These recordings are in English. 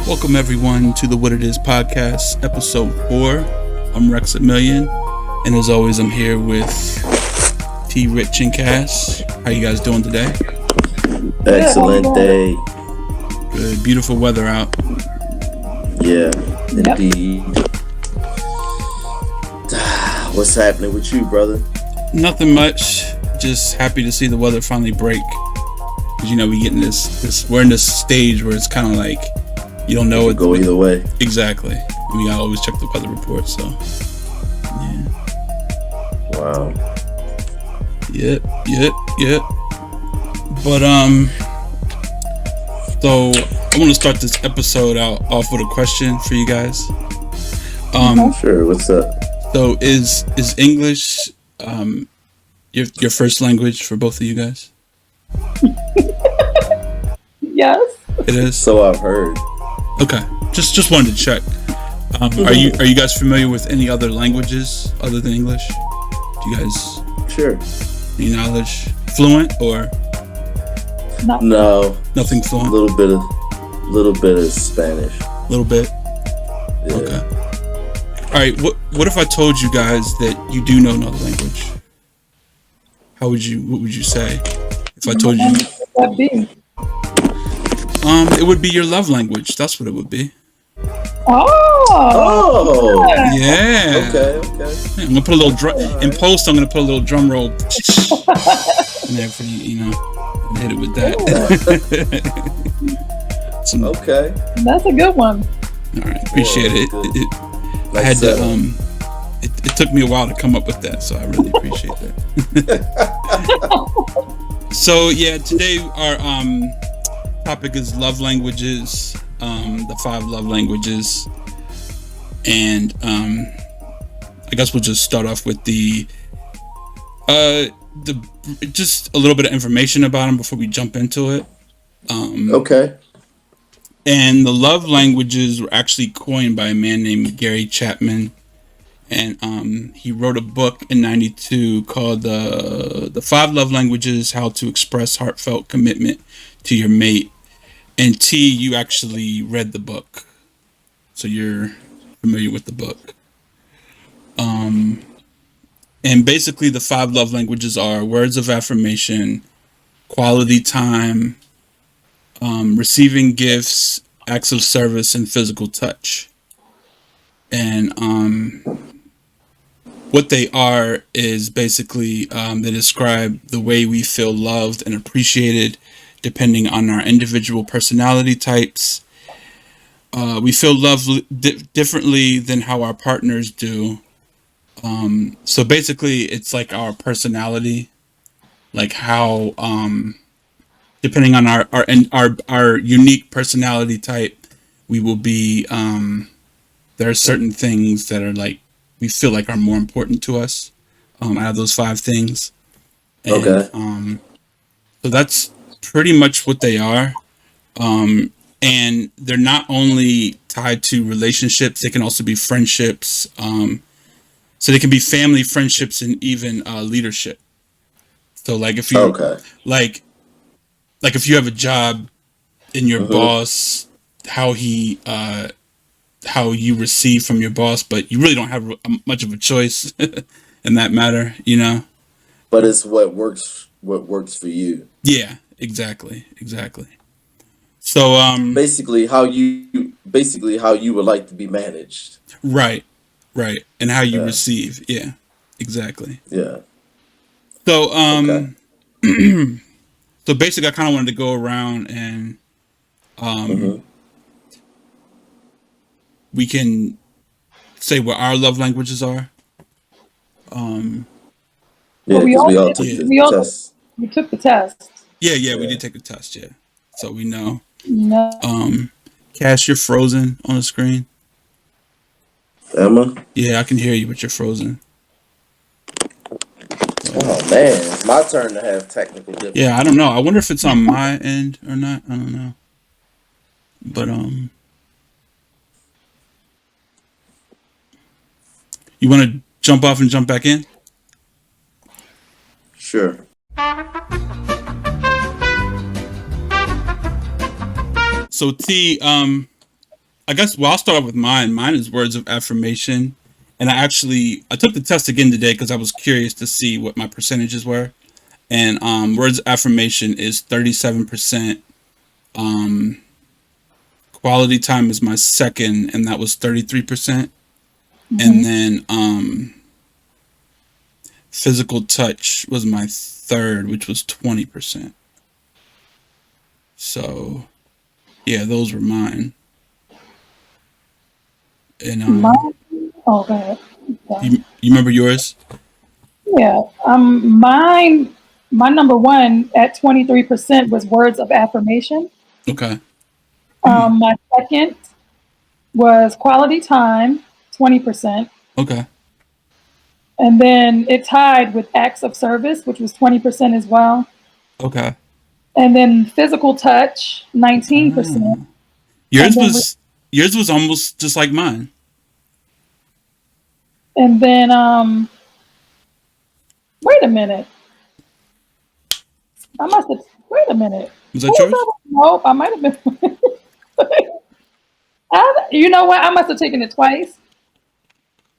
Welcome everyone to the What It Is podcast, episode 4. I'm Rex Million, and as always, I'm here with T. Rich and Cass. How you guys doing today? Excellent day. Good, beautiful weather out. Yeah, indeed. What's happening with you, brother? Nothing much. Just happy to see the weather finally break. Cause we get in we're in this stage where it's kind of like you don't know it go either way. Exactly. We gotta always check the weather report. So, yeah. Wow. Yep. But so I want to start this episode out off with a question for you guys. Sure. What's up? So is English your first language for both of you guys? Yes. It is. So I've heard. Okay. Just wanted to check. Are you guys familiar with any other languages other than English? Do you guys? Sure. Any knowledge? Fluent or? No. Nothing fluent. A little bit of Spanish. A little bit. Yeah. Okay. All right. What if I told you guys that you do know another language? What would you say if I told you? What would that be? It would be your love language. That's what it would be. Oh. Yeah. Okay. I'm gonna put a little drum in post. I'm gonna put a little drum roll in there for you, and hit it with that. Okay. That's a good one. All right, appreciate it. I had to. It took me a while to come up with that, so I really appreciate that. So yeah, today our topic is love languages, the 5 love languages, and I guess we'll just start off with the just a little bit of information about them before we jump into it. Okay. And the love languages were actually coined by a man named Gary Chapman, and he wrote a book in '92 called the 5 Love Languages: How to Express Heartfelt Commitment to Your Mate. And T, you actually read the book, so you're familiar with the book. And basically the 5 love languages are words of affirmation, quality time, receiving gifts, acts of service, and physical touch. And what they are is basically they describe the way we feel loved and appreciated depending on our individual personality types. We feel love differently than how our partners do. So basically it's like our personality, like how depending on our unique personality type, we will be there are certain things that are like we feel like are more important to us out of those 5 things. And, okay. So that's pretty much what they are. And they're not only tied to relationships, they can also be friendships. So they can be family, friendships, and even leadership. So like if you like if you have a job and your boss, how you receive from your boss, but you really don't have much of a choice in that matter, But it's what works for you. Yeah, exactly. So basically how you would like to be managed. Right. And how you receive. Yeah, exactly. Yeah. So so basically I kind of wanted to go around and we can say what our love languages are. Yeah, we all took the test. We took the test. Yeah, we did take a test, yeah. So we know. No. Cash, you're frozen on the screen. Emma? Yeah, I can hear you, but you're frozen. Oh man, it's my turn to have technical difficulties. Yeah, I don't know. I wonder if it's on my end or not. I don't know. But you want to jump off and jump back in? Sure. So T, I guess, well, I'll start off with mine. Mine is words of affirmation. And I took the test again today because I was curious to see what my percentages were. And words of affirmation is 37%. Um, quality time is my second, and that was 33%. And Hmm. then physical touch was my third, which was 20%. So, yeah, those were mine. And Mine. Oh, go ahead. Sorry. you remember yours? Yeah. Mine. My number one at 23% was words of affirmation. Okay. My second was quality time, 20%. Okay. And then it tied with acts of service, which was 20% as well. Okay. And then physical touch, 19%. Ah. Yours And then, was yours was almost just like mine. and then, wait a minute. I must have, wait a minute. Was Who that was yours? that? Nope, I might have been. You know what? I must have taken it twice.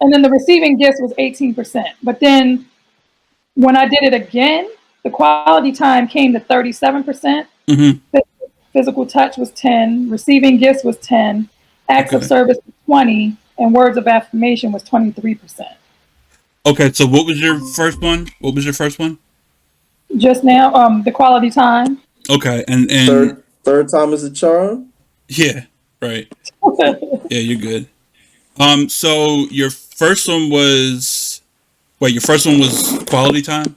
And then the receiving gifts was 18%. But then when I did it again, the quality time came to 37%. Mm-hmm. Physical touch was 10, receiving gifts was 10, acts of Okay. service was 20, and words of affirmation was 23%. Okay. So what was your first one? What was your first one? Just now, the quality time. Okay. And Third time is a charm. yeah. Right. Yeah, you're good. So your first one was wait. Your first one was quality time.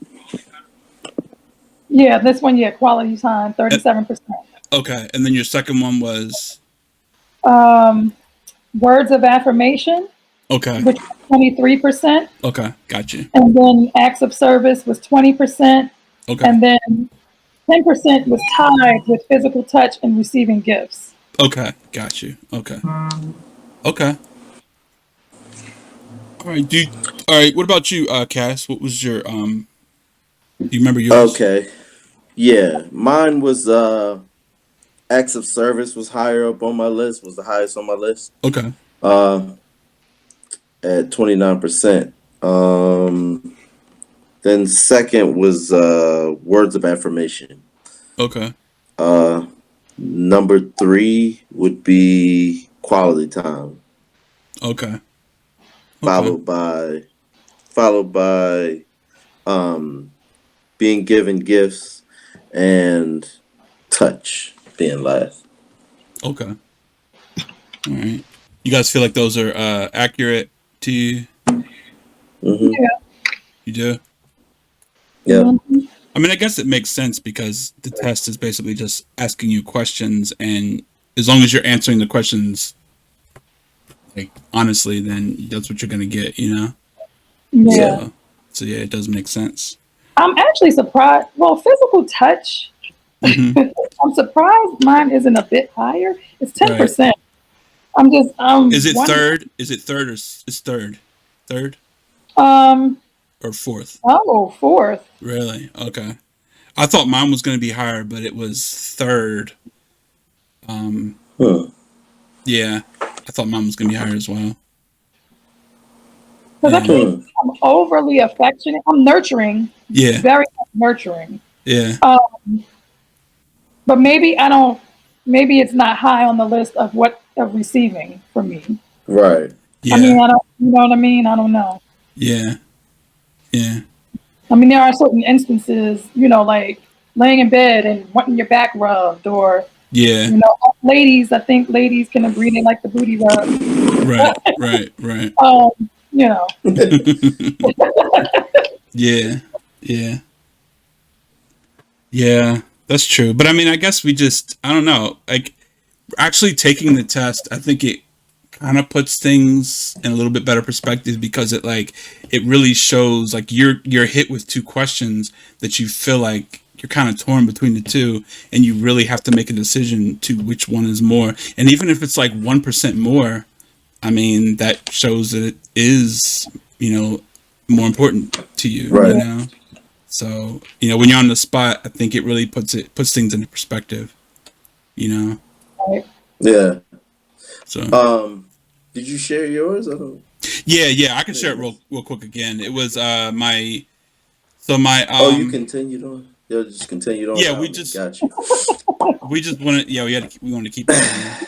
Yeah, this one, yeah, quality time, Uh, 37%. Okay. And then your second one was Um, words of affirmation, okay. which was 23%. Okay. Got you. And then acts of service was 20%. Okay. And then 10% was tied with physical touch and receiving gifts. Okay. Got you. Okay. Okay. All right. All right. What about you, Cass? What was your Do you remember yours? Okay. Yeah. Mine was acts of service was higher up on my list, was the highest on my list. Okay. Uh at 29%. Then second was words of affirmation. Okay. Uh Number three would be quality time, Okay. Okay. followed by followed by um being given gifts and touch being last. Okay. All right. You guys feel like those are accurate to you? Hmm. Yeah. You do? Yep. Mhm. I mean, I guess it makes sense because the test is basically just asking you questions, and as long as you're answering the questions like honestly, then that's what you're gonna get, you know. Yeah. Yeah. So yeah, it does make sense. I'm actually surprised. Well, physical touch, Hmm. I'm surprised mine isn't a bit higher. It's Right. 10%. I'm just Is it wondering. third? Is it third or it's third? Third Um or fourth? oh, fourth. Really? Okay. I thought mine was gonna be higher, but it was third. Um. Huh. Yeah. I thought mine was gonna be higher as well. Because I Yeah. can't Huh. say I'm overly affectionate. I'm nurturing, Yeah. very nurturing. Yeah. Um, but maybe I don't. Maybe it's not high on the list of what of receiving for me. Right. I mean, Yeah. I don't. You know what I mean? I don't know. Yeah. Yeah. I mean, there are certain instances, like laying in bed and wanting your back rubbed, or Yeah. ladies. I think ladies can agree they like the booty rub. Right. Right. Right. Um, you know. Yeah. Yeah. Yeah. That's true. But I mean, I guess I don't know. Like, actually taking the test, I think it kind of puts things in a little bit better perspective because it really shows like you're hit with two questions that you feel like you're kind of torn between the two, and you really have to make a decision to which one is more. And even if it's like 1% more, I mean, that shows that it is, more important to you, you Right. know? So, when you're on the spot, I think it really puts things into perspective, you know? Right. Yeah. So Did you share yours? I don't. yeah, I can Maybe share it not. real quick again. It was my so my Oh, you continued on. You just continued on yeah, without me. Got you. we just wanted yeah, we wanted to keep it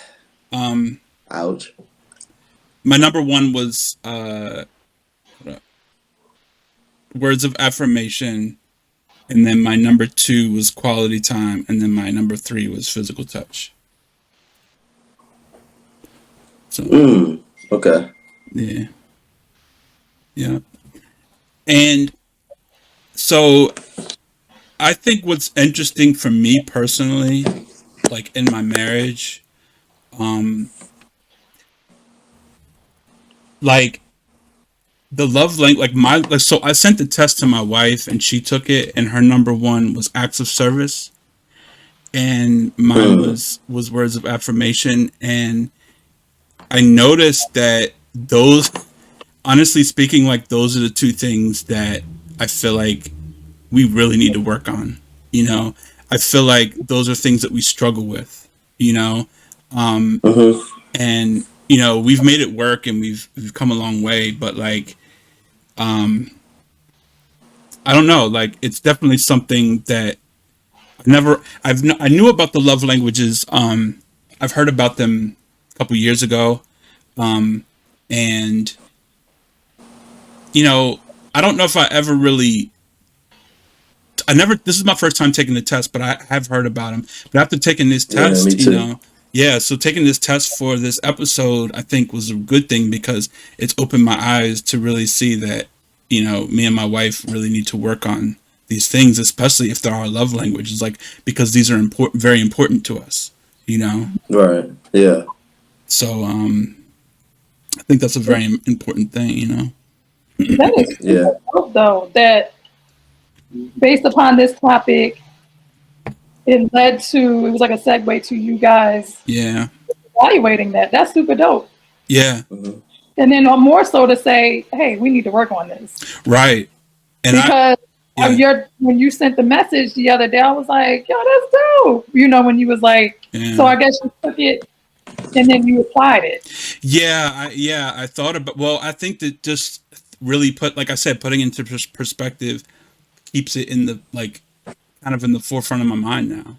going. Um Ouch. my number one was words of affirmation, and then my number two was quality time, and then my number three was physical touch. So Okay. yeah, yeah. And so I think what's interesting for me personally, like in my marriage, um, like the love language, like my, like, so I sent the test to my wife and she took it, and her number one was acts of service, and mine Mm. was words of affirmation. And I noticed that those, honestly speaking, like those are the two things that I feel like we really need to work on. You know, I feel like those are things that we struggle with. You know, Mm-hmm. and we've made it work and we've come a long way, but like I don't know, like it's definitely something that I knew about the love languages. I've heard about them a couple years ago, and you know, I don't know if I ever really. I never. This is my first time taking the test, but I have heard about them. But after taking this Yeah, me test, too. yeah. So taking this test for this episode, I think was a good thing because it's opened my eyes to really see that me and my wife really need to work on these things, especially if they're our love languages, like because these are important, very important to us. You know, Right. Yeah. so I think that's a very important thing. That is Yeah. super dope, though. That based upon this topic, it led to it was like a segue to you guys Yeah, evaluating that. That's super dope. yeah, Mm-hmm. And then more so to say, hey, we need to work on this right. And because yeah, when you sent the message the other day, I was like, yo, that's dope. When you was like, so yeah. I guess you took it and then you applied it. Yeah, I thought about. Well, I think that just really like I said, putting into perspective keeps it in the like kind of in the forefront of my mind now.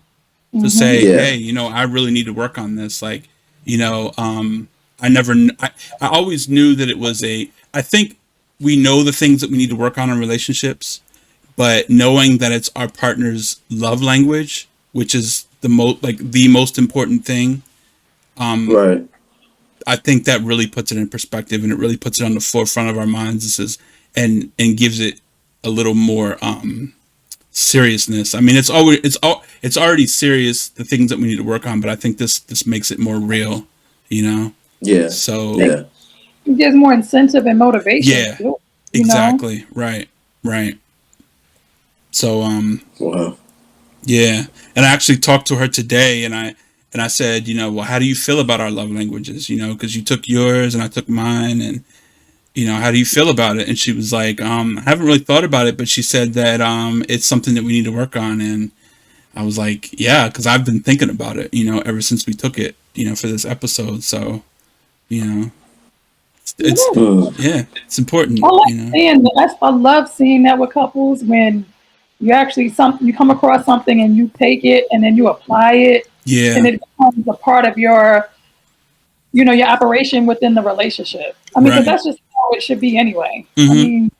To Hmm. say, hey, Yeah. I really need to work on this. Like, I never, I always knew that it was a. I think we know the things that we need to work on in relationships, but knowing that it's our partner's love language, which is the most important thing, Right. I think that really puts it in perspective, and it really puts it on the forefront of our minds. This is and gives it a little more seriousness. I mean, it's already serious, the things that we need to work on, but I think this makes it more real. You know, Yeah. so It Yeah. gives more incentive and motivation to yeah, do it, you know? exactly, right, right. So Wow. yeah, and I actually talked to her today, and I said, well, how do you feel about our love languages? Because you took yours and I took mine, and how do you feel about it? And she was like, I haven't really thought about it, but she said that it's something that we need to work on. And I was like, yeah, because I've been thinking about it, ever since we took it, for this episode. So, you know, it's Yeah. Mm. yeah, it's I important, like seeing that. I love seeing that with couples when you come across something and you take it and then you apply it and Yeah, it becomes a part of your operation within the relationship. I mean, because right. that's just how it should be anyway. I Mm-hmm. mean,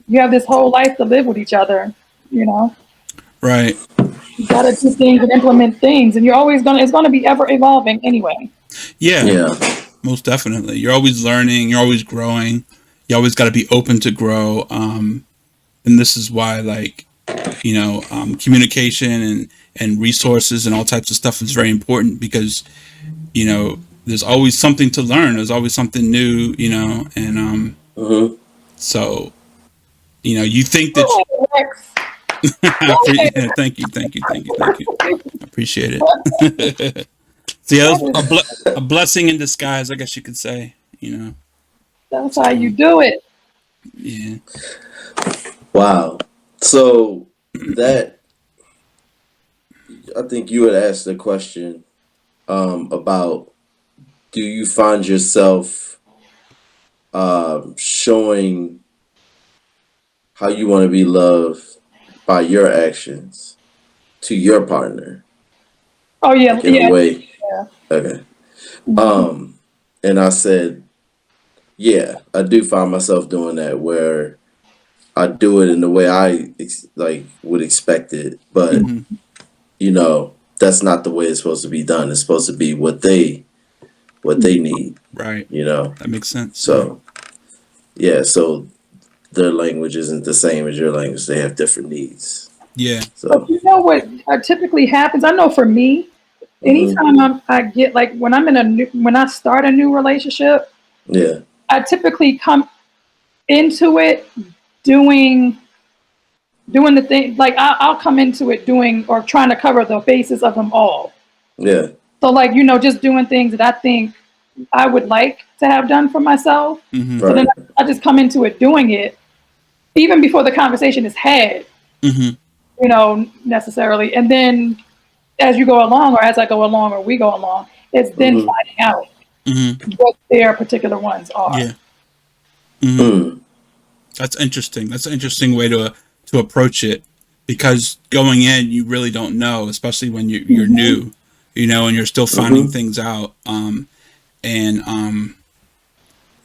you have this whole life to live with each other. You know, Right. you got to do things and implement things, and it's gonna be ever evolving anyway. Yeah, Yeah. most definitely. You're always learning. You're always growing. You always got to be open to grow. And this is why, like, communication and resources and all types of stuff is very important because there's always something to learn. There's always something new. And Mm-hmm. so you think that. Oh, Rex. Yeah, thank you. I appreciate it. So yeah, That that's is, a blessing in disguise, I guess you could say. that's how you So do it. yeah, Wow. So that I think you had asked a question about do you find yourself showing how you want to be loved by your actions to your partner, Oh yeah, like in a yeah, way? yeah. Okay. Mhm. Um, and I said, yeah, I do find myself doing that where I do it in the way like would expect it, but Mm-hmm. that's not the way it's supposed to be done. It's supposed to be what they need, Right. you know. That makes sense. Yeah. So yeah, so their language isn't the same as your language. They have different needs. Yeah. But So you know what typically happens? I know for me, hmm anytime I get like when I'm in a new, when I start a new relationship, yeah, I typically come into it doing doing the thing like I'll come into it doing or trying to cover the bases of them all. yeah, So like just doing things that I think I would like to have done for myself. Mm-hmm. So then right, I just come into it doing it even before the conversation is had, Mm-hmm. necessarily. And then as you go along, or as I go along, or we go along, it's then hmm finding out Mm-hmm. what their particular ones are. Yeah. Mm-hmm. mm, That's interesting. That's an interesting way to approach it, because going in, you really don't know, especially when you're Hmm. new, and you're still finding hmm things out. And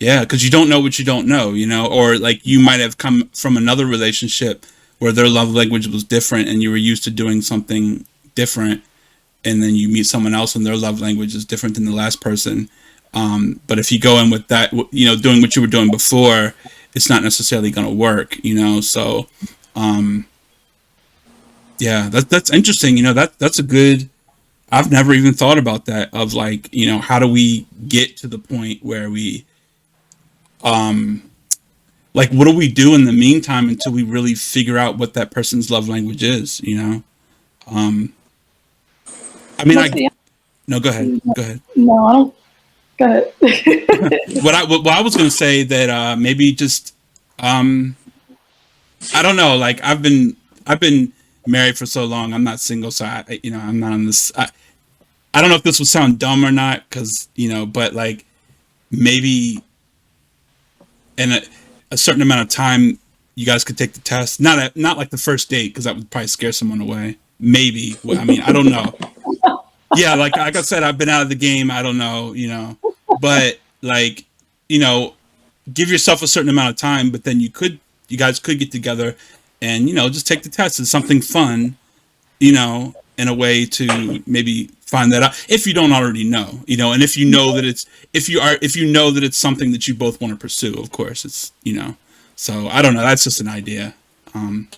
Yeah, because you don't know what you don't know, or like you might have come from another relationship where their love language was different and you were used to doing something different, and then you meet someone else and their love language is different than the last person. But if you go in with that, doing what you were doing before, it's not necessarily going to work. So, um, yeah, that's interesting. That's a good. I've never even thought about that. Of like, how do we get to the point where we, like, what do we do in the meantime until we really figure out what that person's love language is? Um, I mean, Well, see, no, go ahead, no, go ahead. I don't. Go ahead. What I was going to say that maybe just um, I don't know. Like I've been married for so long. I'm not single, so I'm not on this. I don't know if this will sound dumb or not, because but like maybe in a certain amount of time, you guys could take the test. Not like the first date, because that would probably scare someone away. Maybe. Well, I mean, I don't know. Yeah, like I said, I've been out of the game. I don't know. But like, you know, give yourself a certain amount of time, but then you guys could get together and just take the test. It's something fun, in a way to maybe find that out if you don't already know, and if you know that it's something that you both want to pursue. Of course, it's. So I don't know. That's just an idea. Um,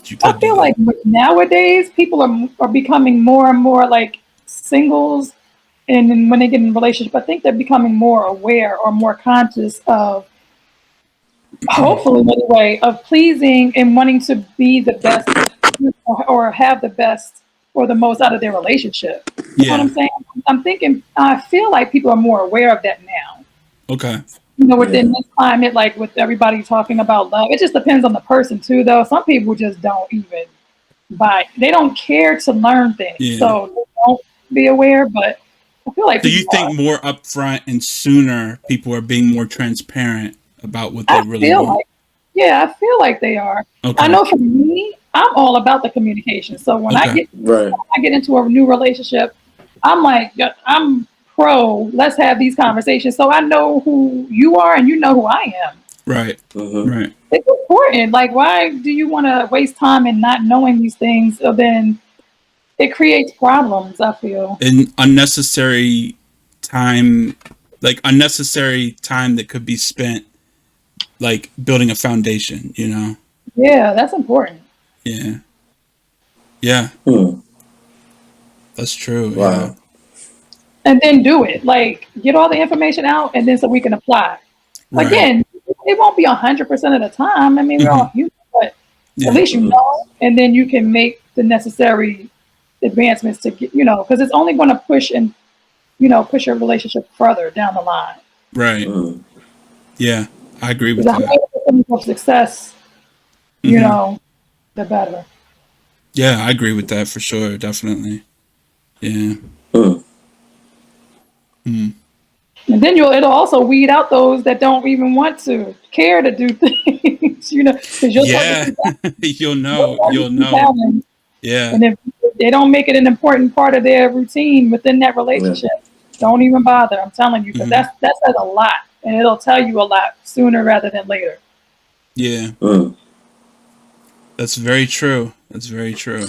you I could do feel that. like nowadays people are becoming more and more like singles, and then when they get in a relationship, I think they're becoming more aware or more conscious of, hopefully anyway, of pleasing and wanting to be the best or have the best or the most out of their relationship. You know what Yeah. I'm saying? I'm thinking, I feel like people are more aware of that now. Okay. Within yeah, this climate, like with everybody talking about love, it just depends on the person too, though. Some people just don't even they don't care to learn things, Yeah. so they won't be aware. But I feel like Do you people think are. more upfront and sooner people are being more transparent about what they I really feel want? like, yeah, I feel like they are. I Okay. know for me, I'm all about the communication. So when Okay. right, I get into a new relationship, I'm like, yeah, I'm pro. Let's have these conversations, so I know who you are and you know who I am. Right. hmm Right. It's important. Like, why do you want to waste time in not knowing these things? So then it creates problems, I feel. And unnecessary time that could be spent like building a foundation. Yeah, that's important. Yeah. Yeah. hmm. That's true. Yeah. Wow, And then do it. Like, get all the information out, and then so we can apply. Right. Again, it won't be 100% of the time. I mean, we're Hmm. all human, but at Yeah. least you hmm know, and then you can make the necessary advancements to get, because it's only going to push your relationship further down the line. Right. hmm Yeah. I agree Because with the that. higher the percentage of success, you Hmm. know, the better. Yeah, I agree with that for sure. Definitely. Yeah. hmm Mm. And then it'll also weed out those that don't even want to care to do things, because you'll start to Yeah. see patterns. You'll You'll know. start to You'll see know. patterns. Yeah. And if they don't make it an important part of their routine within that Yeah. relationship, don't even bother. I'm telling you, because Hmm. that says a lot, and it'll tell you a lot sooner rather than later. Yeah. Mm. That's very true. That's very true.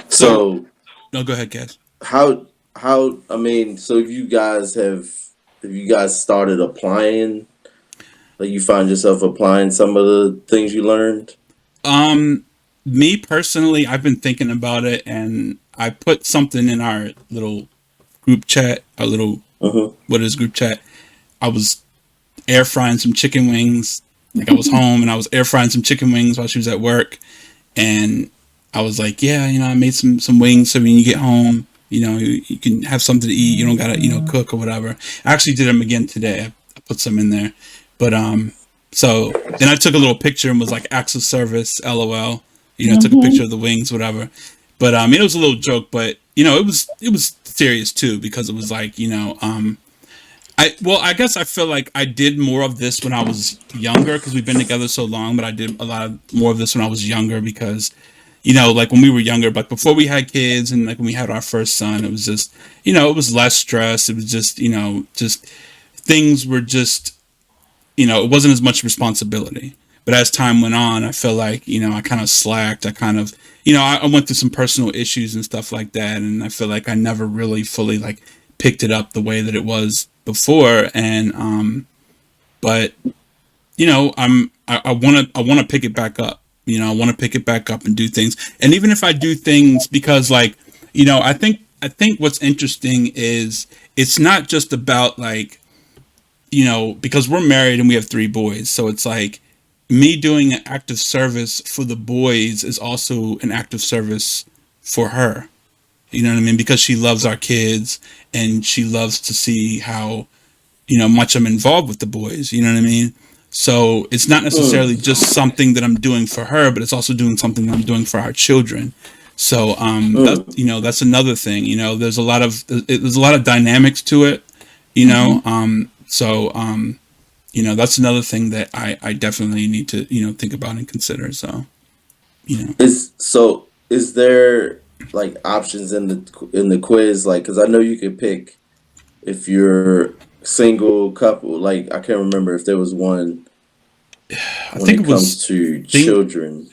So, So no, go ahead, Cass. how I mean, so have you guys started applying, like you find yourself applying some of the things you learned? Um, Me personally, I've been thinking about it, and I put something in our little group chat, our little Mm-hmm. what is group chat. I was air frying some chicken wings. Like I was home and I was air frying some chicken wings while she was at work, and I was like, yeah, I made some wings, so when you get home, you can have something to eat. You don't gotta cook or whatever. I actually did them again today. I put some in there, but so then I took a little picture and was like, acts of service, lol. I took a Hmm. picture of the wings, whatever. But it was a little joke, but it was serious too, because it was like, I guess I feel like I did more of this when I was younger, because we've been together so long, but I did a lot more of this when I was younger, because like when we were younger, like before we had kids, and like when we had our first son, it was just, it was less stress. It was just, just things were just, it wasn't as much responsibility. But as time went on, I feel like, I kind of slacked. I kind of, I went through some personal issues and stuff like that. And I feel like I never really fully like picked it up the way that it was before. And, but I want to pick it back up. I want to pick it back up and do things. And even if I do things, because like, I think what's interesting is it's not just about like, because we're married and we have three boys. So it's like me doing an act of service for the boys is also an act of service for her. You know what I mean? Because she loves our kids, and she loves to see how, much I'm involved with the boys. You know what I mean? So it's not necessarily Mm. just something that I'm doing for her, but it's also doing something that I'm doing for our children. So that's Mm. that's another thing. There's a lot of dynamics to it. You know, Hmm. so that's another thing that I definitely need to think about and consider. So you know, Is there like options in the quiz, like, because I know you could pick if you're single, couple, like I can't remember if there was one I when think it it was comes to think children.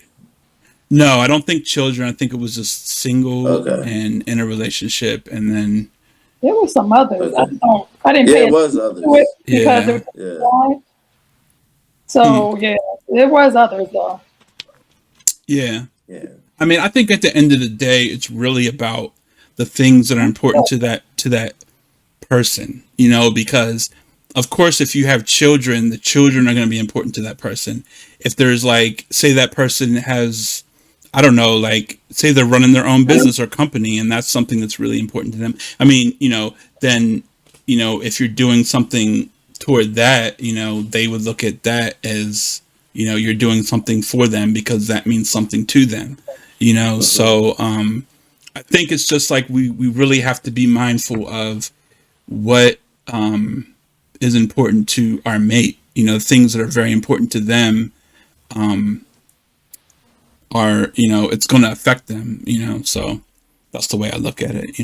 no, I don't think children. I think it was just single Okay. and in a relationship, and then There were some others. Okay. I didn't Yeah, pay it was attention to it others. because it yeah. was Yeah. live. Hmm. So yeah, there was others though. Yeah. Yeah. I mean, I think at the end of the day, it's really about the things that are important to that person, because of course, if you have children, the children are going to be important to that person. If there's like, say that person has, I don't know, like say they're running their own business or company, and that's something that's really important to them. I mean, then, if you're doing something toward that, they would look at that as, you're doing something for them because that means something to them, Hmm. so, I think it's just like we really have to be mindful of what is important to our mate. Things that are very important to them are, it's going to affect them. So that's the way I look at it.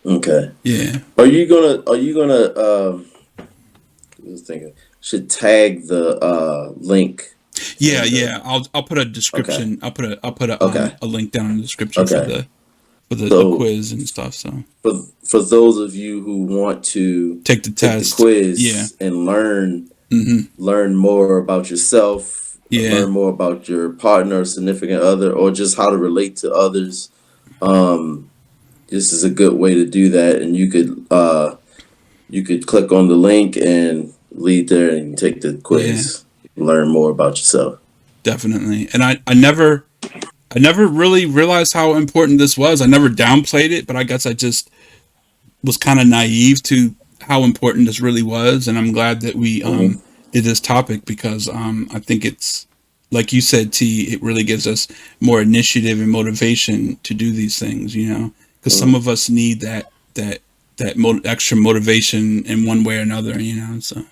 Okay. Yeah, Are you gonna I was thinking should tag the link yeah, in the yeah. I'll put a okay. description. I'll put Okay. a link down in the description for Okay. the So quiz and stuff. So for those of you who want to take the take the test. Yeah. quiz and Hmm. learn more about yourself, Yeah. learn more about your partner or significant other, or just how to relate to others, um, this is a good way to do that. And you could click on the link and lead there and take the Yeah. quiz, learn more about yourself. Definitely. And I never really realized how important this was. I never downplayed it, but I guess I just was kind of naive to how important this really was. And I'm glad that we Hmm. did this topic, because I think it's, like you said, T, it really gives us more initiative and motivation to do these things, because some Hmm. of us need that that extra motivation in one way or another, you know. So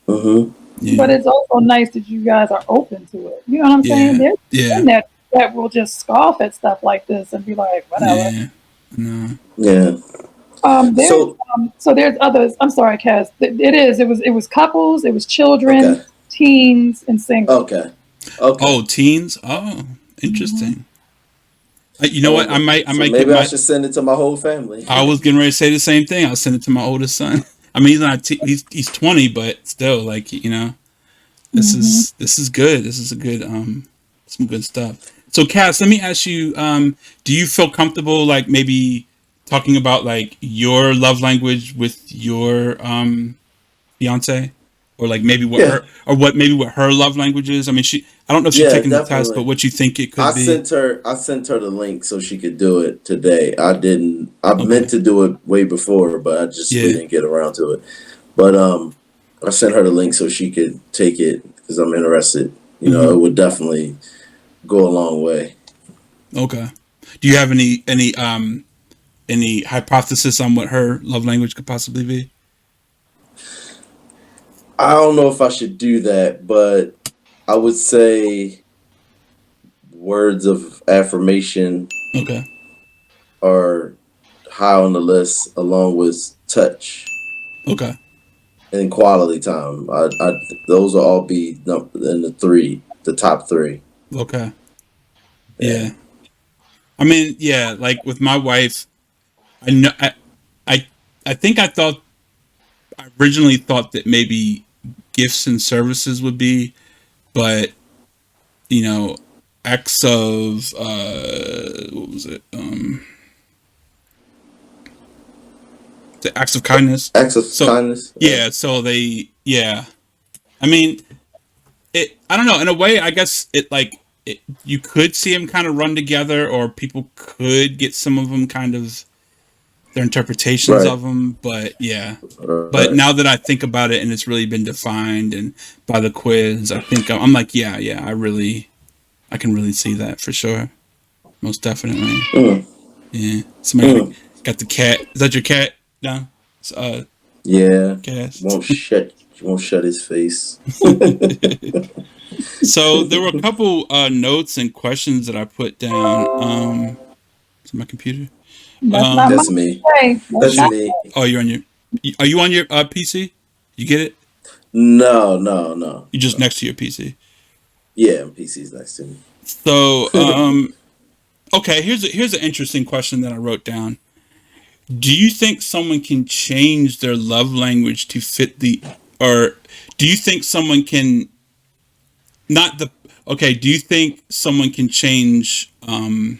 Mm-hmm. But yeah, it's also nice that you guys are open to it. You know what I'm saying? yeah, There's yeah, men that will just scoff at stuff like this and be like, whatever. yeah. No, Yeah. There's So so there's others. I'm sorry, Cass. It was couples, it was children, okay. teens, and single. Okay. Okay. oh, teens. Oh, Hmm. interesting. You know what? Okay. I So might get maybe I my. should send it to my whole family. I was getting ready to say the same thing. I'll send it to my oldest son. I mean, he's not. He's 20, but still, like, you know, Hmm. this is good. This is a good some good stuff. So, Cass, let me ask you. Do you feel comfortable, like, maybe talking about like your love language with your fiance, or like maybe what Yeah. her or what maybe what her love language is? I mean, she. I don't know if she's Yeah, taken the test, but definitely. what you think it I could be. sent her I sent her the link so she could do it today. I didn't I meant Okay. to do it way before, but we Yeah. didn't get around to it. But I sent her the link so she could take it because I'm interested. You know, Hmm. it would definitely go a long way. Okay. Do you have any hypothesis on what her love language could possibly be? I don't know if I should do that, but I would say words of affirmation Okay. are high on the list, along with touch Okay. and quality time. Those will all be in the top three. Okay. Yeah. Yeah. I mean, yeah, like with my wife, I know I I think I originally thought that maybe gifts and services would be, but you know, acts of what was it? The acts of kindness. Acts of So kindness. yeah, so they yeah. I mean, I don't know, in a way I guess it like you could see them kind of run together, or people could get some of them kind of their interpretations Right. of them, but yeah. But Right. now that I think about it and it's really been defined and by the quiz, I think I'm like, yeah, yeah, I can really see that for sure. Most definitely. Mm, Yeah. Somebody mm. got the cat. Is that your cat? No. It's Yeah. cast. Won't shut his face. So there were a couple notes and questions that I put down. To my computer. That's not my Um That's me. way. That's That's not. me. oh, you're on your are you on your PC? You get it? No, no, no, You're just no. next to your PC. Yeah, PC's next to me. So, okay, here's an interesting question that I wrote down. Do you think someone can change their love language to fit the, or do you think someone can not the, okay, do you think someone can change, hold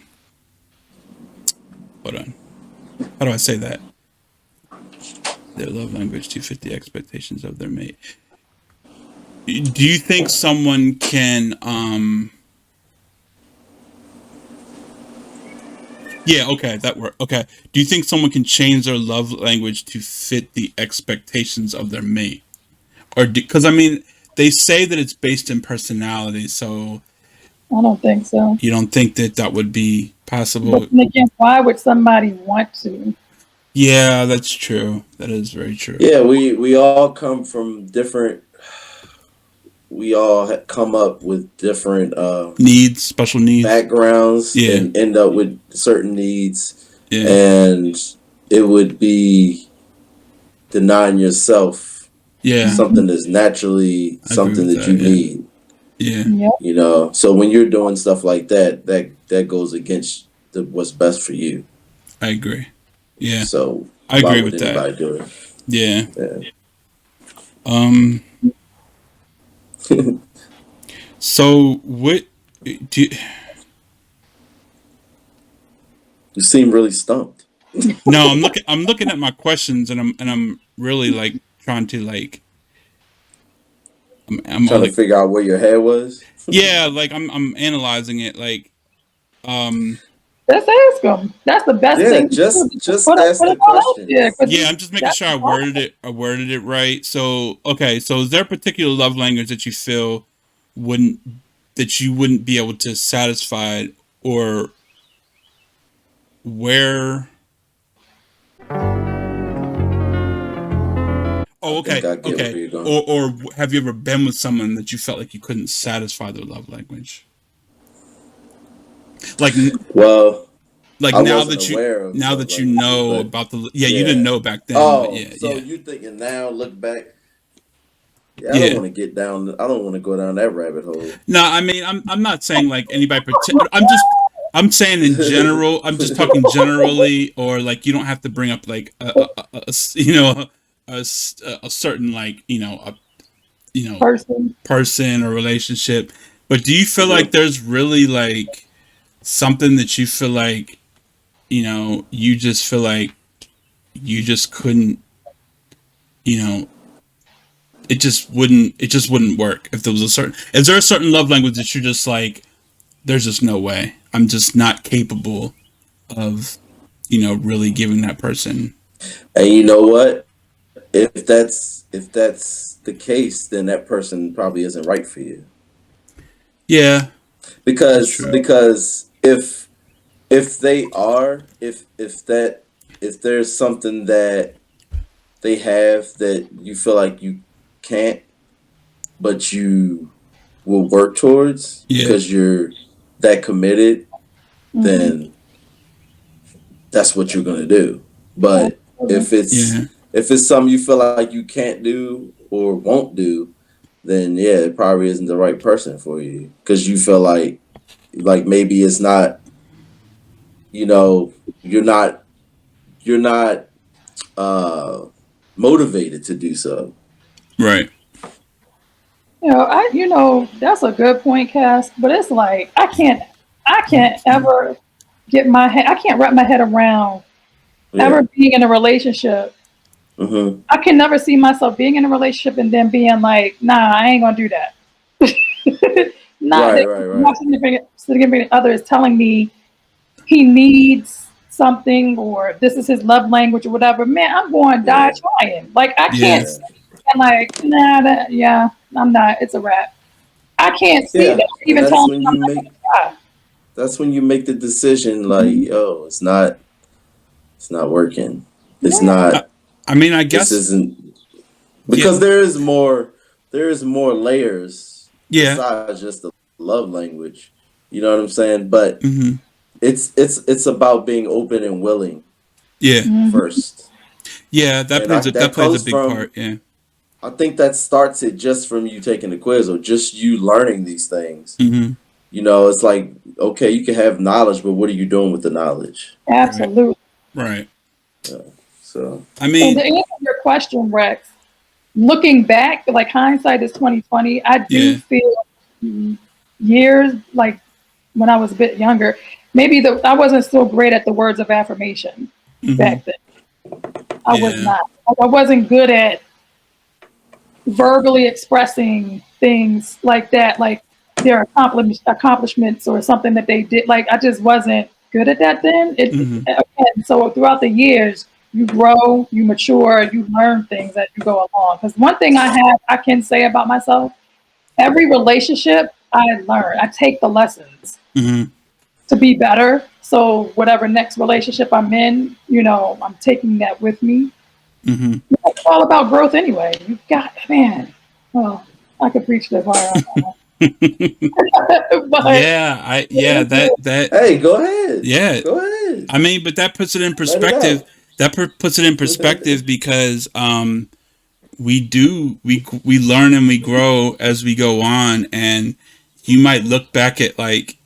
on, how do I say that? Their love language to fit the expectations of their mate. Do you think someone can, yeah, okay, that work. Okay. Do you think someone can change their love language to fit the expectations of their mate? Or because I mean, they say that it's based in personality, so I don't think so. you don't think that that would be But possible? then again, why would somebody want to? Yeah, that's true. That is very true. Yeah, we all come from different. We all come up with different Needs, special needs. backgrounds Yeah, and end up with certain needs, yeah, and it would be denying yourself yeah. Hmm. something that's naturally I agree something with that you that. Yeah, need. yeah. Yep. You know, so when you're doing stuff like that, that goes against what's best for you. I agree. Yeah, So I why agree would with that. anybody do Yeah. it? Um. Yeah. So what? Do you, You seem really stumped. no, I'm looking. I'm looking at my questions, and I'm really like trying to like. I'm Trying to like, figure out where your head was. yeah, like I'm analyzing it. Like, um, Just ask them. That's the best Yeah, thing to do. just ask Put the it all out there questions. yeah, I'm just making that's sure the problem. I worded it right. So, okay, so is there a particular love language that you feel wouldn't that you wouldn't be able to satisfy, or where I Oh, think okay, I get where okay. you're going. Or have you ever been with someone that you felt like you couldn't satisfy their love language? Like Well, like I wasn't aware of now love that you languages, know but about the, yeah, you didn't yeah. know back then, but Oh, yeah, so yeah, you thinking now? Look back. Yeah, I don't yeah. want to get down. I don't want to go down that rabbit hole. No, I mean, I'm not saying like anybody I'm just I'm saying in general. I'm just talking generally, or like you don't have to bring up like you know a certain like you know person. person or relationship. But do you feel like Mhm. there's really like something that you feel like you just feel like you just couldn't you know it just wouldn't work if there was a certain is there a certain love language that you're just like there's just no way. I'm just not capable of, really giving that person. And you know what? If that's the case, then that person probably isn't right for you. Yeah, that's Because true. because if they are, if there's something that they have that you feel like you can't, but you will work towards Yeah, because you're that committed, Mm-hmm. then that's what you're gonna do. But Absolutely. if it's yeah, if it's something you feel like you can't do or won't do, then yeah, it probably isn't the right person for you because you feel like maybe it's not, you know, you're not uh motivated to do so. right. That's a good point, Cass. But it's like I can't ever I can't wrap my head around ever Yeah. being in a relationship. Hmm. I can never see myself being in a relationship and then being like, nah, I ain't gonna do that. Not Right, that right, my right. significant other is telling me he needs something or this is his love language or whatever. Man, I'm going to die Yeah, trying. Like I can't Yeah, yeah, see and like, nah, yeah, I'm not. It's a wrap. I can't see yeah. that. And Even that's telling when me I'm you not make gonna die. that's when you make the decision like, Mhm. yo, it's not working. It's Yeah. I, not I mean, I this guess. isn't Yeah, because there is more layers yeah, besides just the love language. You know what I'm saying? But hmm, it's about being open and willing yeah, Mhm. first. yeah. And That that plays a comes big from part. Yeah, I think that starts it just from you taking the quiz or just you learning these things. hmm, It's like, okay, you can have knowledge, but what are you doing with the knowledge? right, Absolutely. right. Yeah. So, I And to mean, answer your question, Rex, looking back, like hindsight is 2020. I do yeah, feel years like when I was a bit younger, maybe I wasn't so great at the words of affirmation hmm, back then. I was yeah, not. Like, I wasn't good at verbally expressing things like that, like their accomplishments or something that they did. Like I just wasn't good at that then. hmm, And so throughout the years, you grow, you mature, you learn things as you go along. Because one thing I can say about myself, every relationship I learn, I take the lessons hmm, to be better. So whatever next relationship I'm in, I'm taking that with me. hmm. It's all about growth anyway. You got man. Well, I could preach this hard on that, but Yeah, that hey, go ahead. yeah. Go ahead. I mean, but that puts it in Let it perspective. out. Puts it in perspective because we learn and we grow as we go on, and you might look back at like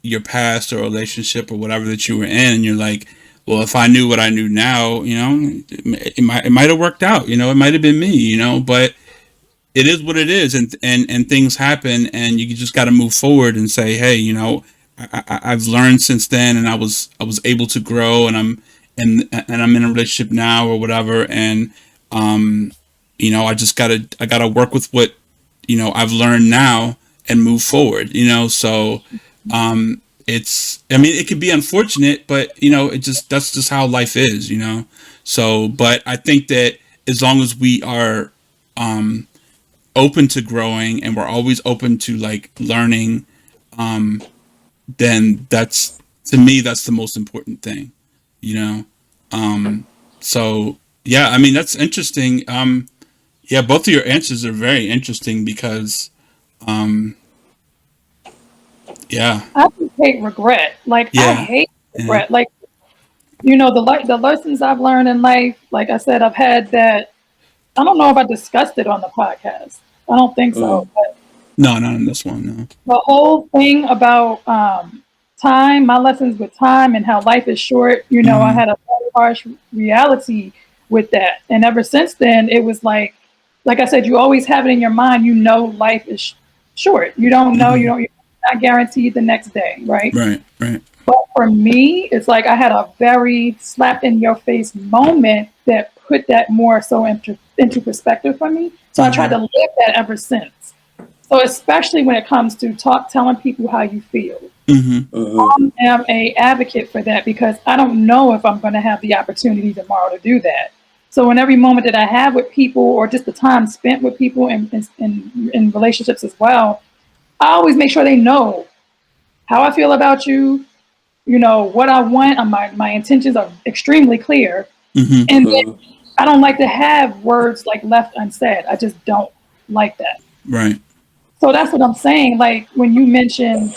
your past or relationship or whatever that you were in, and you're like, well, if I knew what I knew now, it might have worked out. It might have been me. But it is what it is, and things happen, and you just got to move forward and say, hey, I've learned since then, and I was able to grow, and I'm in a relationship now or whatever, and I gotta work with what I've learned now and move forward. So I mean, it could be unfortunate, but that's just how life is. So, but I think that as long as we are open to growing and we're always open to like learning, then that's to me that's the most important thing, you know. So yeah, I mean that's interesting. Yeah, both of your answers are very interesting because, um, yeah, I just hate regret. Like I yeah, hate yeah. regret. Like the lessons I've learned in life. Like I said, I've had that. I don't know if I discussed it on the podcast. I don't think so. Mm, But No, not in this one. No. the whole thing about time, my lessons with time and how life is short. I Mm-hmm. had a very harsh reality with that, and ever since then, it was like I said, you always have it in your mind. Life is short. You don't know. Mm-hmm. You're not guaranteed the next day, right? Right. Right. But for me, it's like I had a very slap in your face moment that put that more so into perspective for me. So I tried Mm-hmm. to live that ever since. So especially when it comes to telling people how you feel, Mm-hmm. mm-hmm, I am a advocate for that because I don't know if I'm going to have the opportunity tomorrow to do that. So in every moment that I have with people, or just the time spent with people in relationships as well, I always make sure they know how I feel about you, what I want. My intentions are extremely clear, Mm-hmm. and then mm-hmm. I don't like to have words like left unsaid. I just don't like that. Right. So that's what I'm saying. Like when you mention,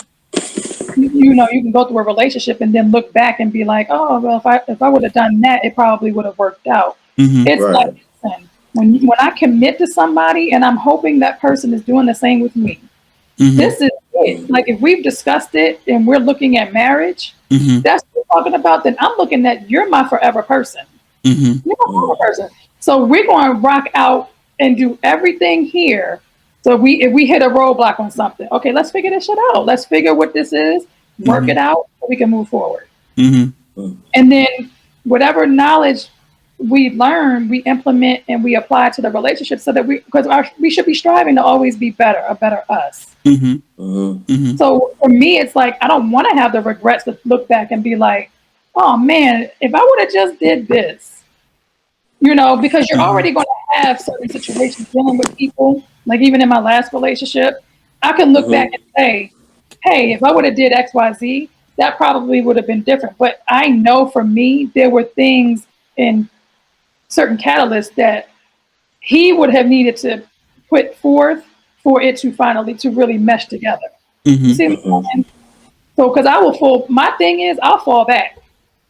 you can go through a relationship and then look back and be like, oh well, if I would have done that, it probably would have worked out. Mm-hmm. It's like, Right. listen, when I commit to somebody and I'm hoping that person is doing the same with me, Mm-hmm. this is it. Mm, Like if we've discussed it and we're looking at marriage, Mm-hmm. that's what we're talking about. Then I'm looking at you're my forever person. Mm-hmm. You're my forever mm, person. So we're going to rock out and do everything here. So if we hit a roadblock on something, okay, let's figure this shit out. Let's figure what this is, work Mm-hmm. it out, so we can move forward. Mm-hmm. mm. And then whatever knowledge we learn, we implement and we apply to the relationship so that we should be striving to always be better, a better us. Mm-hmm. Mhm. Mm-hmm. So for me, it's like I don't want to have the regrets to look back and be like, oh man, if I would have just did this, because you're Mm-hmm. already going to have certain situations dealing with people. Like even in my last relationship, I can look back Mhm. and say, hey, if I would have did X, Y, Z, that probably would have been different. But I know for me, there were things in certain catalysts that he would have needed to put forth for it to finally to really mesh together. You Mm-hmm. see what I'm Mhm. saying? So, because I will fall. My thing is, I'll fall back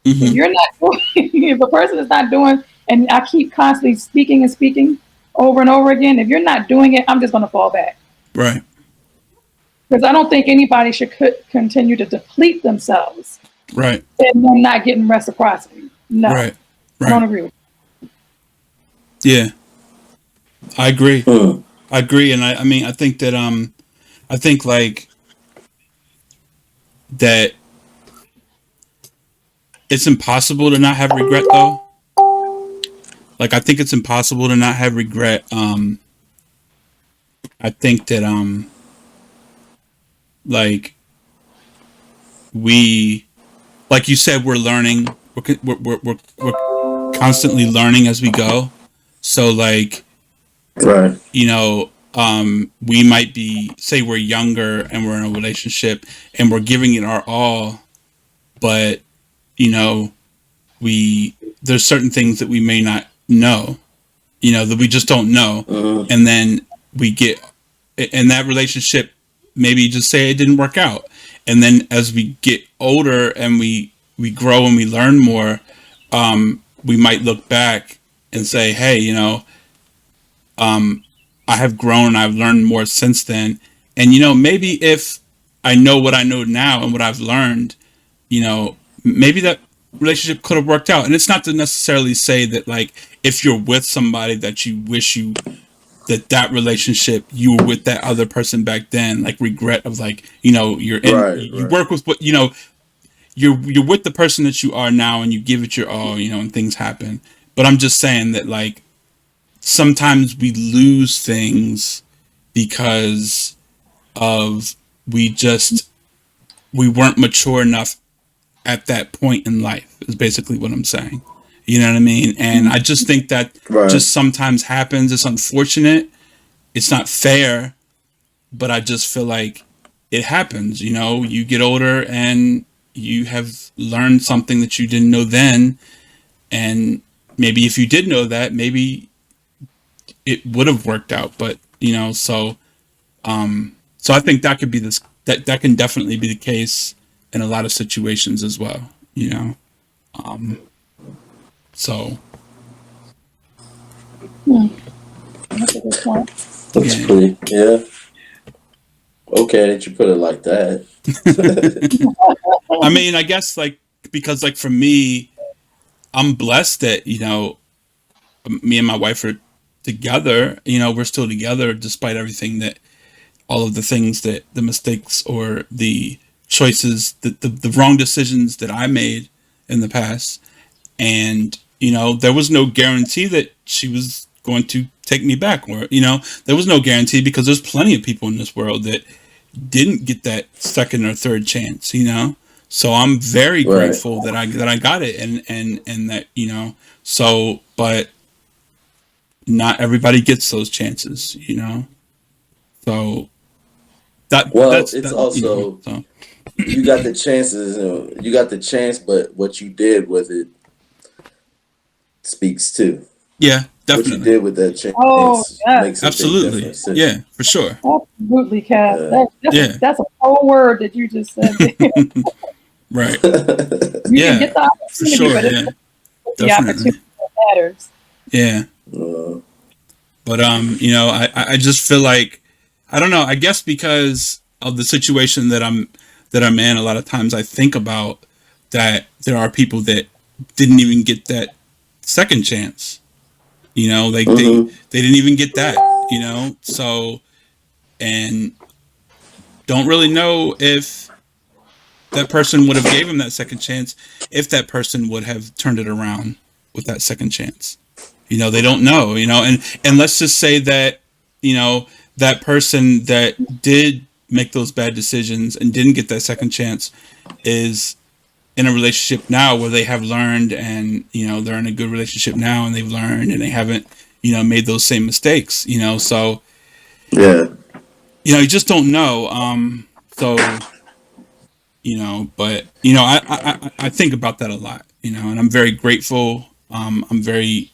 if Mm-hmm. you're not doing, if a person is not doing, and I keep constantly speaking and speaking over and over again. If you're not doing it, I'm just going to fall back Right. because I don't think anybody should continue to deplete themselves Right. and then not getting reciprocity. No, Right. I don't Right. agree with Yeah, I agree. Mm. I agree, and I mean, I think that I think like that it's impossible to not have regret though. Like I think it's impossible to not have regret. I think that like we, like you said, we're learning. We're constantly learning as we go. So like, Right. we might be, say we're younger and we're in a relationship and we're giving it our all, but you know we there's certain things that we may not know, that we just don't know, Mhm. and then we get in that relationship, maybe just say it didn't work out, and then as we get older and we grow and we learn more, we might look back and say, hey, I have grown, I've learned more since then, and maybe if I know what I know now and what I've learned, maybe that relationship could have worked out. And it's not to necessarily say that, like, if you're with somebody that you wish that relationship you were with that other person back then, like regret of, like, Right. you Right. work with what, you're with the person that you are now and you give it your all, and things happen. But I'm just saying that, like, sometimes we lose things because of we just we weren't mature enough at that point in life is basically what I'm saying. You know what I mean? And I just think that Right. just sometimes happens. It's unfortunate. It's not fair, but I just feel like it happens. You get older and you have learned something that you didn't know then. And maybe if you did know that, maybe it would have worked out. But so I think that could be this that can definitely be the case in a lot of situations as well. So Hmm, that's a good point. That's yeah. pretty. Yeah. Okay, that you put it like that. I mean, I guess like because like for me, I'm blessed that me and my wife are together. We're still together despite everything that all of the things that the mistakes or the choices the wrong decisions that I made in the past. And there was no guarantee that she was going to take me back, or there was no guarantee because there's plenty of people in this world that didn't get that second or third chance. So I'm very Right. grateful that I got it, and that so but not everybody gets those chances. So Well, that's it's that also so you got the chances. You got the chance, but what you did with it speaks too. yeah, What you definitely. did with that Oh chance yes, makes a big Absolutely. difference too. Yeah, for sure. absolutely, Cass. Uh, That's Yeah. that's a whole word that you just said there. Right. You can get Yeah, the for opportunity, sure. but it's Yeah, the definitely. opportunity that matters. Yeah. uh, But I just feel like I don't know. I guess because of the situation that I'm in, a lot of times I think about that there are people that didn't even get that second chance. Like hmm they didn't even get that. So and don't really know if that person would have gave him that second chance if that person would have turned it around with that second chance. They don't know. And let's just say that that person that did make those bad decisions and didn't get that second chance is in a relationship now where they have learned, and they're in a good relationship now and they've learned and they haven't made those same mistakes. So Yeah. you just don't know. So but I think about that a lot. And I'm very grateful. I'm very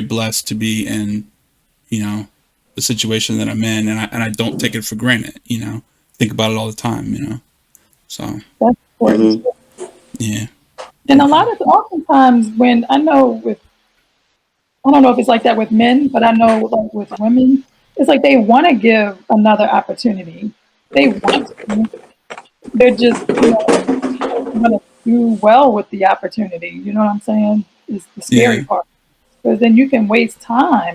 blessed to be in the situation that I'm in, and I don't take it for granted. Think about it all the time. So That's important. hmm yeah, And a yeah, lot of oftentimes when I know with I don't know if it's like that with men, but I know like with women, it's like they want to give another opportunity. They want to. They're just want to do well with the opportunity. You know what I'm saying? Is the scary yeah, part because then you can waste time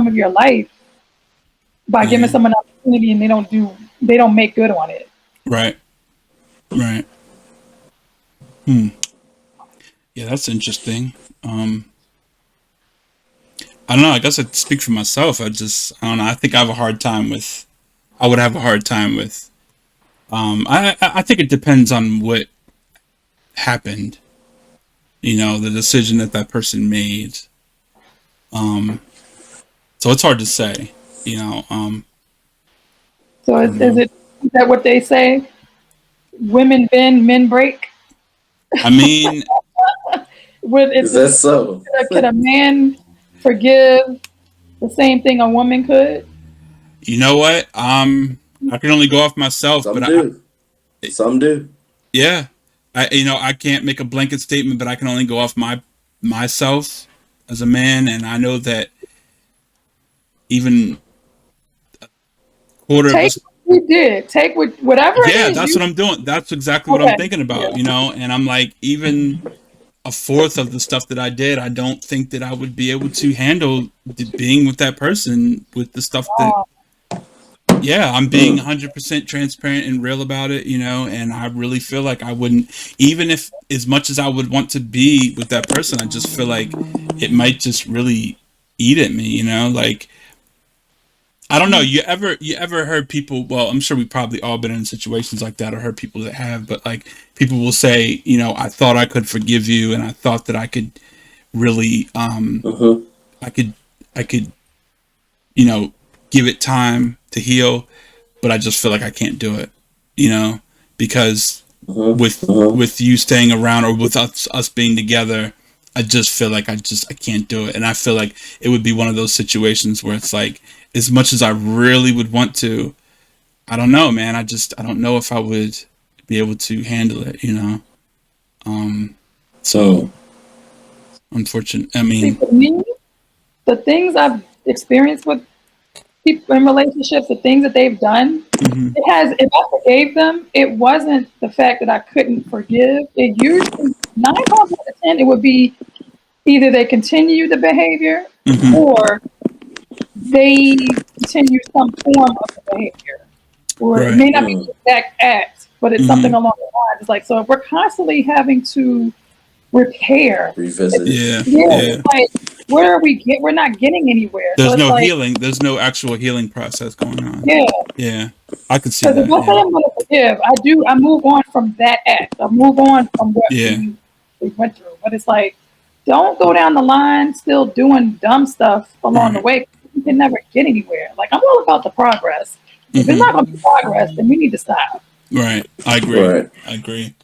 of your life by giving yeah. someone an opportunity and they don't make good on it. Right, right. Hmm. Yeah, that's interesting. I don't know. I guess I speak for myself. I don't know. I think I have a hard time with. I would have a hard time with. I think it depends on what happened. The decision that that person made. Um, so it's hard to say. So I don't is know. it is that what they say? Women bend, men break. I mean, Would Is that so? could a man forgive the same thing a woman could? you know what? I can only go off myself, but Some do. Some do. yeah, I can't make a blanket statement, but I can only go off myself as a man, and I know that even quarter of Take us. what you did. Take whatever it Yeah, is that's what you. I'm doing. That's exactly what I'm Okay. thinking Yeah. about. And I'm like, even a fourth of the stuff that I did, I don't think that I would be able to handle being with that person with the stuff that. Uh, Yeah, I'm being Mm. 100% transparent and real about it, and I really feel like I wouldn't, even if as much as I would want to be with that person, I just feel like it might just really eat at me, like I don't know. You ever heard people? Well, I'm sure we've probably all been in situations like that, or heard people that have. But like people will say, I thought I could forgive you, and I thought that I could really, hmm I could, I could, you know, give it time to heal, but I just feel like I can't do it, because hmm with hmm with you staying around or with us being together, I just feel like I can't do it, and I feel like it would be one of those situations where it's like, as much as I really would want to, I don't know, man. I don't know if I would be able to handle it, you know. So Mm. unfortunate. I See, mean, for me, the things I've experienced with people in relationships, the things that they've done, hmm it has, if I forgave them, it wasn't the fact that I couldn't forgive. It usually, 9 times out of 10, it would be either they continue the behavior hmm or they continue some form of the behavior. Or it right. may not be Mm. the exact act, but it's something hmm along the lines. It's like, so if we're constantly having to repair, Revisit it. Yeah, yeah, yeah. it's like, where are we get? We're not getting anywhere. So There's it's no like, healing. There's no actual healing process going on. yeah, Yeah, I could see because if that. I say Yeah, I'm going to forgive, I do. I move on from that act. I move on from what yeah. we went through. But it's like, don't go down the line still doing dumb stuff along the Right. way. You can never get anywhere. Like, I'm all about the progress. If it's hmm not going to be progress, then we need to stop. Right. I agree. Right. I agree.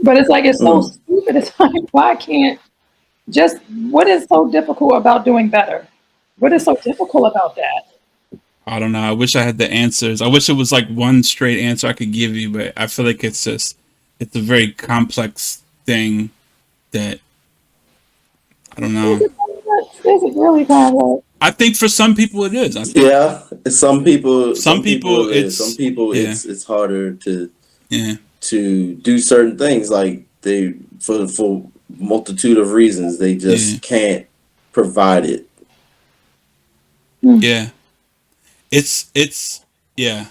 But it's like, it's so Mm. stupid. It's like, why can't just, what is so difficult about doing better? What is so difficult about that? I don't know. I wish I had the answers. I wish it was like one straight answer I could give you, but I feel like it's a very complex thing that I don't Is know. it complex? Is it really complex? I think for some people it is. I think Yeah, some some people people it is. Some it's people yeah, it's harder yeah, to do certain things like they for multitude of reasons they yeah, just can't provide it. Hmm. yeah. It's yeah.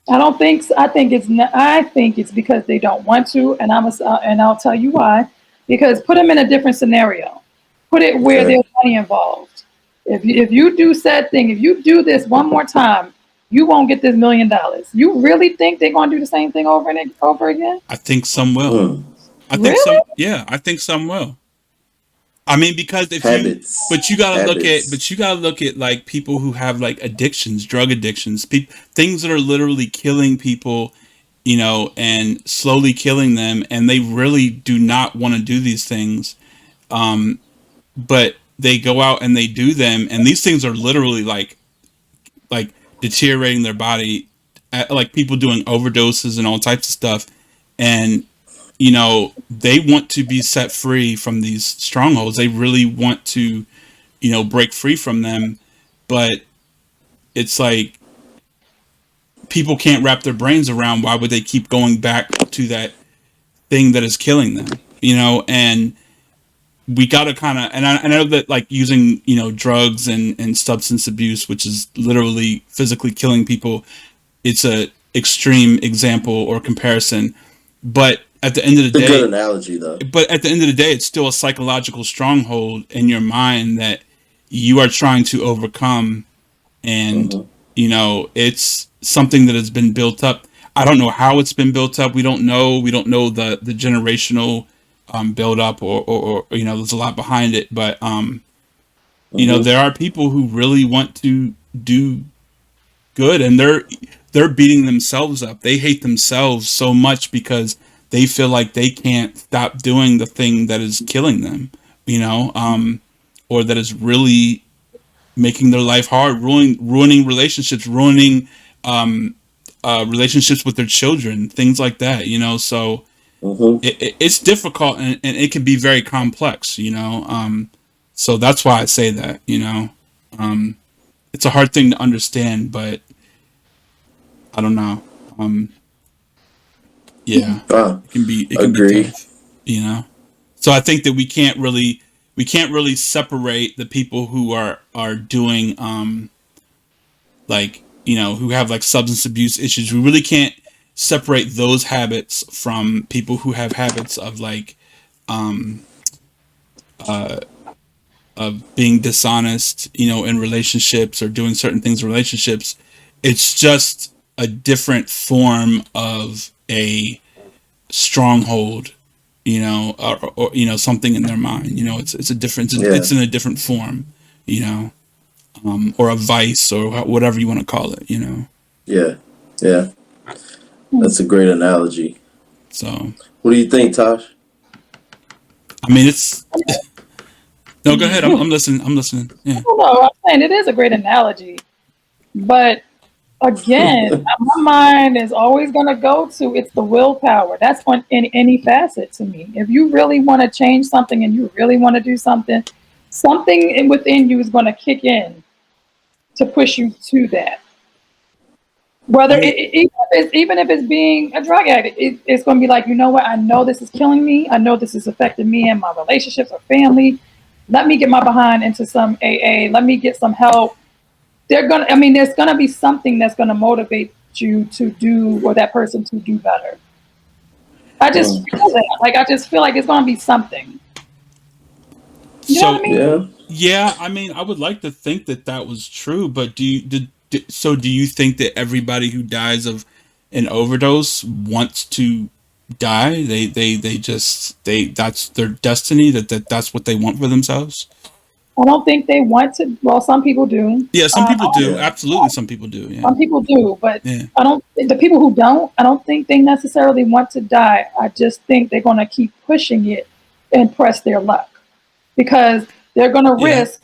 I don't think so. I think it's not, I think it's because they don't want to, and and I'll tell you why. Because put them in a different scenario. Put it where Okay. there's money involved. If you do said thing, if you do this one more time, you won't get this $1 million. You really think they're going to do the same thing over and over again? I think some will. Mm. I think Really? some yeah, I think some will. I mean, because if you, Habits. but you gotta look at, Habits. but you gotta look at like people who have like addictions, drug addictions, things that are literally killing people, you know, and slowly killing them, and they really do not want to do these things, but they go out and they do them, and these things are literally like deteriorating their body, like people doing overdoses and all types of stuff, and you know they want to be set free from these strongholds. They really want to, you know, break free from them, but it's like people can't wrap their brains around why would they keep going back to that thing that is killing them, you know. And we got to kind of, and I know that like using, you know, drugs and substance abuse, which is literally physically killing people, it's a extreme example or comparison, but at the end of the It's a good day, analogy though. it's still a psychological stronghold in your mind that you are trying to overcome. And Hmm. you know it's something that has been built up. I don't know how it's been built up. We don't know the generational build up, or you know, there's a lot behind it, but you know, Hmm. there are people who really want to do good, and they're beating themselves up. They hate themselves so much because they feel like they can't stop doing the thing that is killing them, you know, or that is really making their life hard, ruining relationships, ruining relationships with their children, things like that, you know. So Hmm. it's difficult, and it can be very complex, you know. So that's why I say that, you know, it's a hard thing to understand, but I don't know. Um, yeah, it can be Agree. tough, you know. So I think that we can't really separate the people who are doing like, you know, who have like substance abuse issues. We really can't separate those habits from people who have habits of like of being dishonest, you know, in relationships, or doing certain things in relationships. It's just a different form of a stronghold, you know, or you know, something in their mind. You know, it's a different, Yeah. it's in a different form, you know, or a vice, or whatever you want to call it, you know. Yeah. Yeah. Hmm. That's a great analogy. So What do you think, Tosh? I mean, it's no. Go ahead. I'm listening. I'm listening. I Yeah. don't know. I'm saying it is a great analogy, but again, my mind is always going to go to it's the willpower. That's on in any facet to me. If you really want to change something and you really want to do something, something within you is going to kick in to push you to that. I Whether mean, even if it's being a drug addict, it's going to be like, you know what? I know this is killing me. I know this is affecting me and my relationships or family. Let me get my behind into some AA. Let me get some help. They're gonna. I mean, there's gonna be something that's gonna motivate you to do or that person to do better. I just Mm. feel that. Like I just feel like it's gonna be something. You know what I so mean? Yeah. yeah. I mean, I would like to think that that was true, but so do you think that everybody who dies of an overdose wants to die? They just that's their destiny. That's what they want for themselves. I don't think they want to. Well, some people do. Yeah, some people do. Yeah. Absolutely, some people do. Yeah, Some people do, but yeah, I don't. The people who don't, I don't think they necessarily want to die. I just think they're gonna keep pushing it and press their luck because they're gonna yeah, risk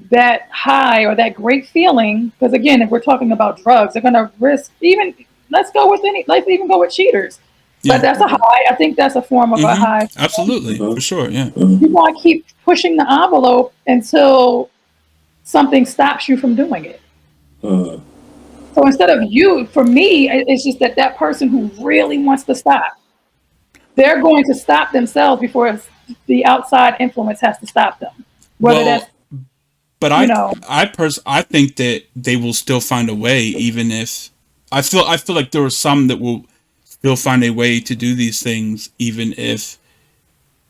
that high or that great feeling. Because again, if we're talking about drugs, they're going to risk even. Let's go with any. Let's even go with cheaters. But yeah. that's a high. I think that's a form of a Mm-hmm. high. Absolutely, for Mm-hmm. sure. Yeah. You want to keep pushing the envelope until something stops you from doing it. Mm-hmm. So instead of you, for me, it's just that that person who really wants to stop, they're going to stop themselves before the outside influence has to stop them. Whether that's Well, but you know I think that they will still find a way, even if I feel like there are some that will still find a way to do these things, even if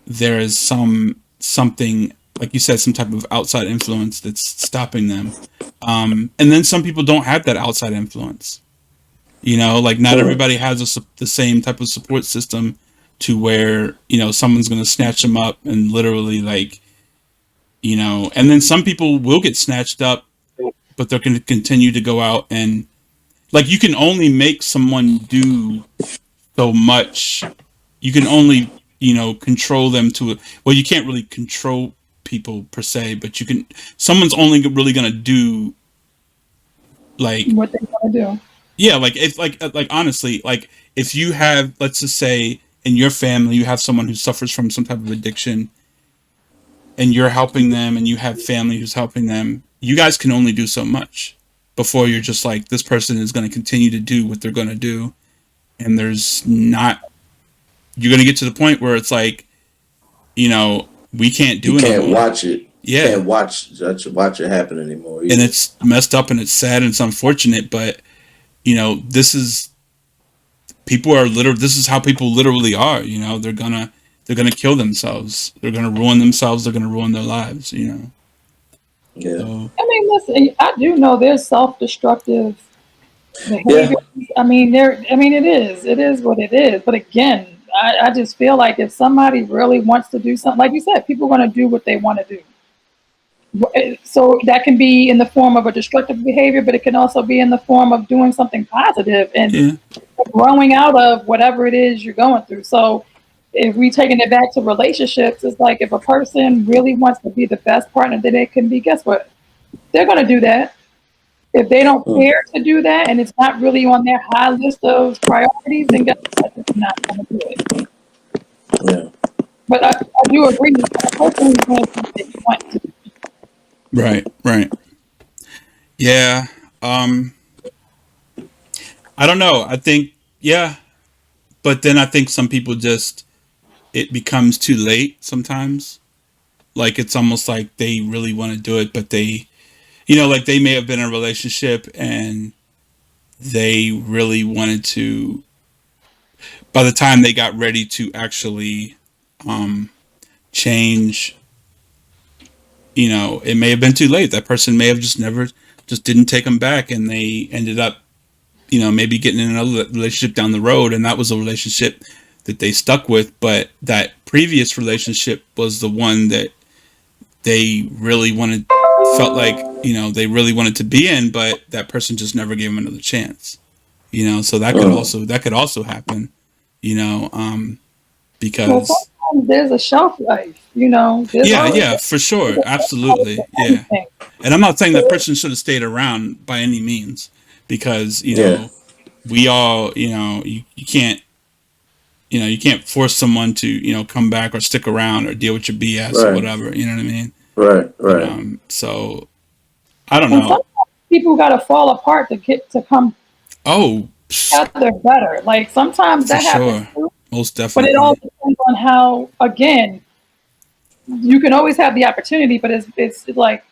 there is something like you said, some type of outside influence that's stopping them. And then some people don't have that outside influence. You know, like not Mm. everybody has the same type of support system to where someone's going to snatch them up and literally like and then some people will get snatched up, but they're going to continue to go out and like you can only make someone do so much. You can only control them to it. Well, you can't really control people per se, but you can. Someone's only really going to do like what they want to do. yeah, like if like honestly, like if you have, let's just say in your family you have someone who suffers from some type of addiction and you're helping them and you have family who's helping them, you guys can only do so much before you're just like this person is going to continue to do what they're going to do, and there's not you're going to get to the point where it's like we can't You do it no can't more. watch it. You Yeah, can't watch it happen anymore and either. it's messed up and it's sad and it's unfortunate, but this is people are literally this is how people literally are. They're gonna kill themselves. They're gonna ruin themselves. They're gonna ruin their lives. Yeah. So I mean, listen, I do know there's self-destructive Yeah. behavior. I mean, there. I mean, it is what it is. But again, I just feel like if somebody really wants to do something, like you said, people are going to do what they want to do. So that can be in the form of a destructive behavior, but it can also be in the form of doing something positive and yeah, growing out of whatever it is you're going through. So if we taking it back to relationships, it's like if a person really wants to be the best partner that they can be, guess what? They're going to do that. If they don't Mm. care to do that and it's not really on their high list of priorities, then guess what? They're not going to do it. Yeah. But I do agree with the person who's doing something they want to do. right, right, yeah. Um, I don't know. I think yeah, but then I think some people just it becomes too late sometimes. Like it's almost like they really want to do it, but they like they may have been in a relationship and they really wanted to by the time they got ready to actually um change, it may have been too late. That person may have just never just didn't take them back and they ended up, maybe getting in another relationship down the road, and that was a relationship that they stuck with, but that previous relationship was the one that they really wanted felt like, they really wanted to be in, but that person just never gave them another chance. So Mm. that could also happen, you know, Well, because sometimes there's a shelf life. There's Yeah, always yeah, for sure, absolutely, yeah. anything. And I'm not saying that So, person should have stayed around by any means, because Yeah. we all, you can't, you can't force someone to, come back or stick around or deal with your BS or Right. whatever. You know what I mean? Right. But Right. so I don't and know. sometimes people got to fall apart to get to come Oh, together better. Like sometimes for that happens sure, too, most but it all definitely. depends on how. Again, you can always have the opportunity, but it's like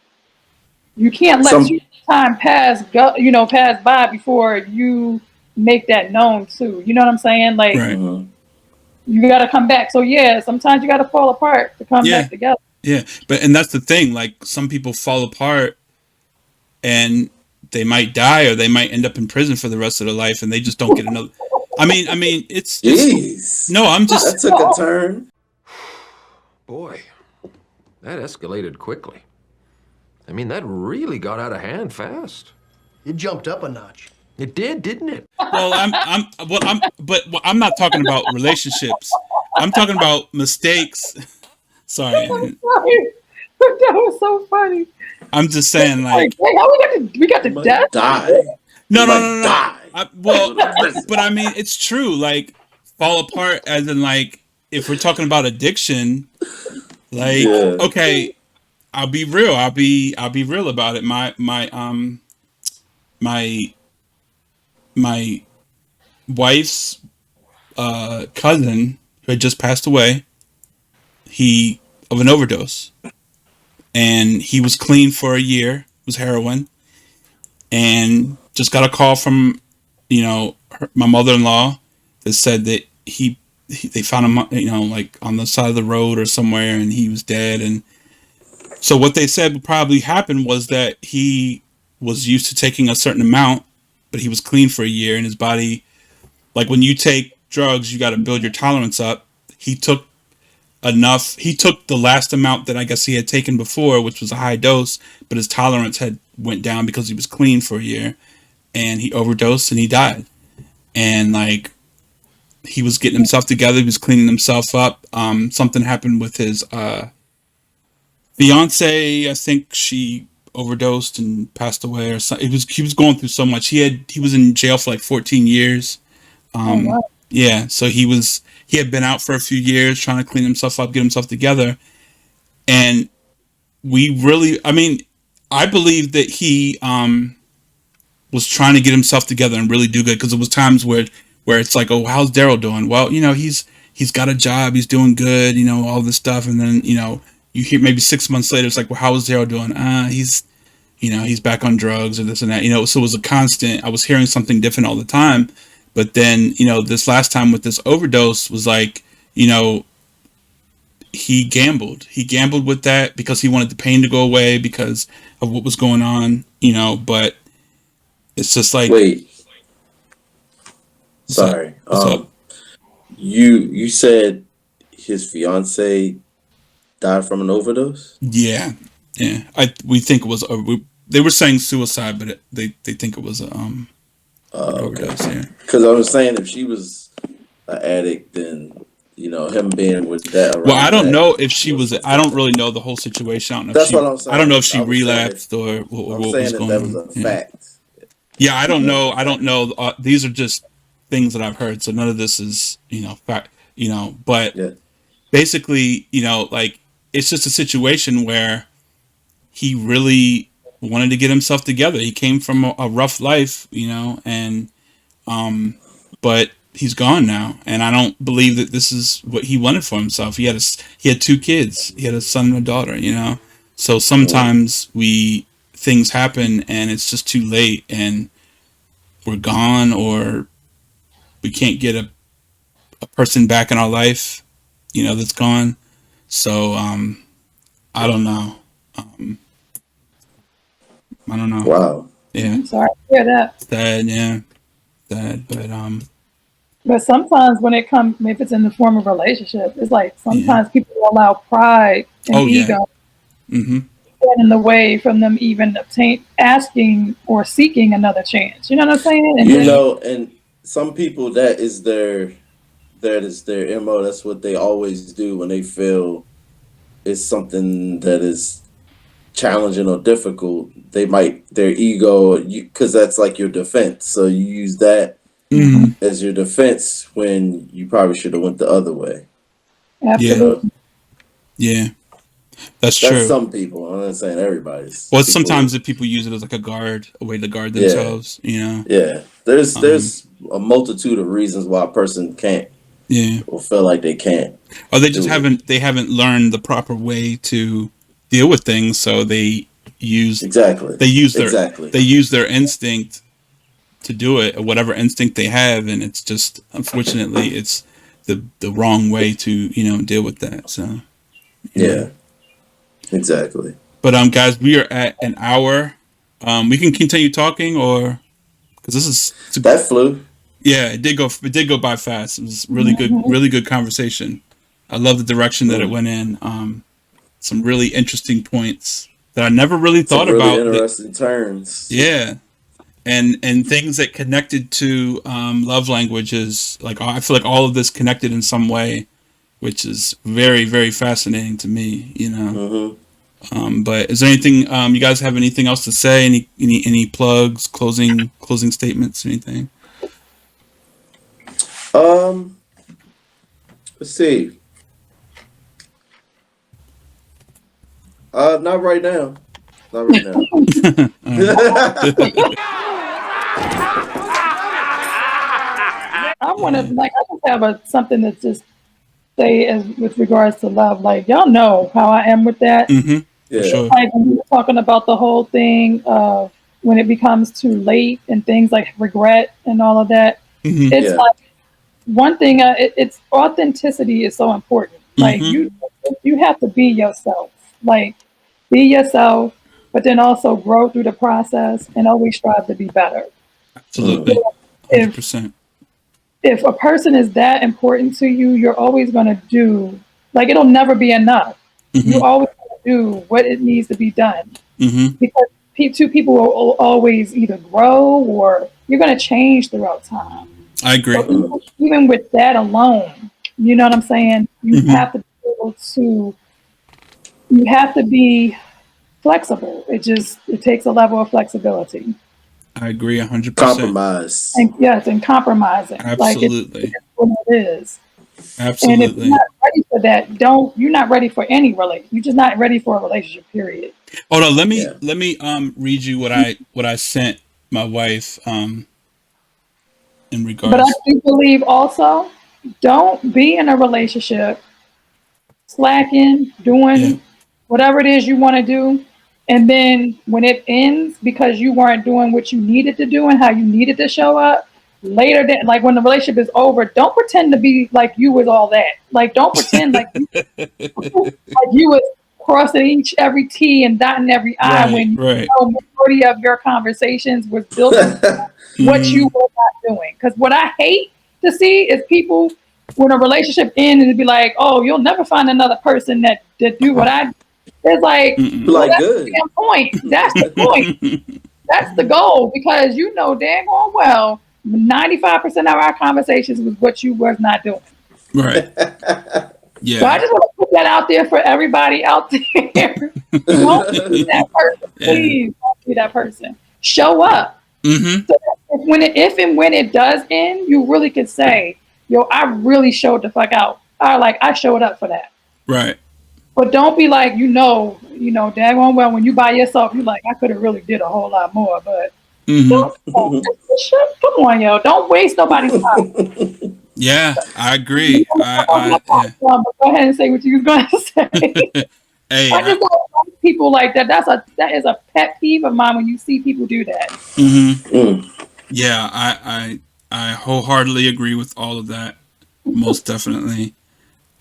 you can't let too Some. much time pass by before you make that known too. You know what I'm saying? Like Right. Mhm. you got to come back. So yeah, sometimes you got to fall apart to come Yeah. back together. Yeah. And that's the thing. Like, some people fall apart and they might die, or they might end up in prison for the rest of their life, and they just don't get another. I mean, it's Jeez, no. I'm that just took a turn. Boy, that escalated quickly. I mean, that really got out of hand fast. It jumped up a notch. It did, didn't it? well. I'm not talking about relationships. I'm talking about mistakes. I'm Sorry. sorry. That was so funny. I'm just saying, Like, like, hey, how we got You to might death? die. You no, no, might no, no. die. Well, Go to prison. but I mean, it's true. Like, fall apart, as in, like, if we're talking about addiction, like, Yeah. okay, I'll be real. I'll be real about it. My my wife's cousin, who had just passed away, he of an overdose, and he was clean for a year. It was heroin, and just got a call from, my mother-in-law, that said that they found him, like on the side of the road or somewhere, and he was dead. And so what they said would probably happen was that he was used to taking a certain amount, but he was clean for a year, and his body, like when you take drugs, you got to build your tolerance up. He took enough. He took the last amount that I guess he had taken before, which was a high dose, but his tolerance had went down because he was clean for a year, and he overdosed and he died. And like, he was getting himself together, he was cleaning himself up. Something happened with his fiance. I think she overdosed and passed away, or something. He was going through so much. He was in jail for like 14 years. Oh, wow. Yeah, so he had been out for a few years trying to clean himself up, get himself together, and we really, I mean, I believe that he was trying to get himself together and really do good, because there was times where it's like, oh, how's Daryl doing? Well, he's got a job, he's doing good, all this stuff, and then you hear maybe 6 months later, it's like, well, how is Daryl doing? He's back on drugs or this and that. So it was a constant. I was hearing something different all the time, but then this last time with this overdose was like, he gambled. He gambled with that because he wanted the pain to go away because of what was going on. But it's just like, Wait. what's up? Sorry. What's up? You said his fiance died from an overdose? Yeah, yeah. We think it was. They were saying suicide, but they think it was an Okay. overdose. Yeah. Because I was saying if she was an addict, then him being with that Well, I around don't that know if she was was. the I don't factor. really know the whole situation. I don't know if That's she. what I'm I don't know if saying. she I was saying if relapsed or I'm what was saying if going that was on. a Yeah. fact. Yeah, I don't That was know. a I don't fact. know. These are just things that I've heard. So none of this is, fact. But Yeah. basically, like, it's just a situation where he really wanted to get himself together. He came from a rough life, and but he's gone now, and I don't believe that this is what he wanted for himself. He had two kids. He had a son and a daughter. So Mhm. sometimes things happen, and it's just too late, and we're gone, or we can't get a person back in our life, that's gone. So I don't know. Um, I don't know. Wow. Yeah, I'm sorry to hear that. sad. Yeah, sad. But But sometimes when it comes, if it's in the form of relationship, it's like yeah. sometimes people allow pride and Oh yeah. ego Mm-hmm. get in the way from them even asking or seeking another chance. You know what I'm saying? And then Yeah. And some people that is their that is their MO. That's what they always do when they feel it's something that is challenging or difficult. They might their ego, because that's like your defense. So you use that Mhm. Mm, as your defense when you probably should have went the other way. You yeah, know, Absolutely. yeah, that's that's true. some people. I'm not saying everybody's Well, people. sometimes the people use it as like a guard, a way to guard Yeah, themselves. You know. yeah. Um, There's a multitude of reasons why a person can't yeah. or feel like they can't Or they just do it. haven't learned the proper way to deal with things, so use Exactly. they use their Exactly. they use their instinct to do it, or whatever instinct they have, and it's just unfortunately it's the wrong way to deal with that. So you know. Yeah. Exactly. But guys, we are at an hour. We can continue talking, or because this is That flew. yeah, it did go by fast. It was Mhm. really good conversation. I love the direction that it Mm. went in. Some really interesting points that I never really Some thought really about. That interesting turns. yeah, and things that connected to love languages. Like I feel like all of this connected in some way, which is very very fascinating to me. Hmm. But is there anything you guys have anything else to say? Any plugs, closing statements, anything? Um, let's see. Not right now. Not right now. All right. I want to like I just have something that's just say as with regards to love. Like y'all know how I am with that. Mm-hmm. For Yeah. sure. Like when we were talking about the whole thing of when it becomes too late and things like regret and all of that. Mm-hmm. It's Yeah. like one thing. It's authenticity is so important. Like Mm-hmm. you have to be yourself. Like be yourself, but then also grow through the process and always strive to be better. Mm. Absolutely. hundred If percent. if a person is that important to you, you're always going to do, like, it'll never be enough. You Mm-hmm. always gonna do what it needs to be done Mm-hmm. because two people will always either grow or you're going to change throughout time. I So agree. Mm. even with that alone, you know what I'm saying? Mm-hmm. You have to be flexible. It takes a level of flexibility. I agree 100%. Compromise. And yes, and compromising. Like it Absolutely. is what it is. And if you're Absolutely. not ready for that, you're not ready for any relation. You're just not ready for a relationship, period. Hold on, Yeah. let me read you what I sent my wife in But I regards. do believe also, don't be in a relationship slacking, Yeah. doing whatever it is you want to do. And then when it ends because you weren't doing what you needed to do and how you needed to show up, later that like when the relationship is over, don't pretend to be like you was all that. Like don't pretend like you was crossing each every T and dotting every I Right, when you right. know majority of your conversations was built around what you Mm-hmm. were not doing. Because what I hate to see is people when a relationship ends and be like, "Oh, you'll never find another person that do what I." It's like, Mm-mm. well, Like that's the good. damn point. That's the point. That's the goal because you know dang on well 95% of our conversations was what you was not doing. Right. So I Yeah. just want to put that out there for everybody out there. Don't be that person, Yeah. please. Don't be that person. Show up. Mm-hmm. So if and when it does end, you really could say, "Yo, I really showed the fuck out. I showed up for that." Right. But don't be like, daggone well when you by yourself, you like, I could have really did a whole lot more. But Mm-hmm. don't, come on, yo, don't waste nobody's time. Yeah, I agree. Yeah. Go ahead and say what you was going to say. Hey, I just don't like people like that. That is a pet peeve of mine when you see people do that. mm-hmm. Mm. Yeah, I wholeheartedly agree with all of that. Most definitely.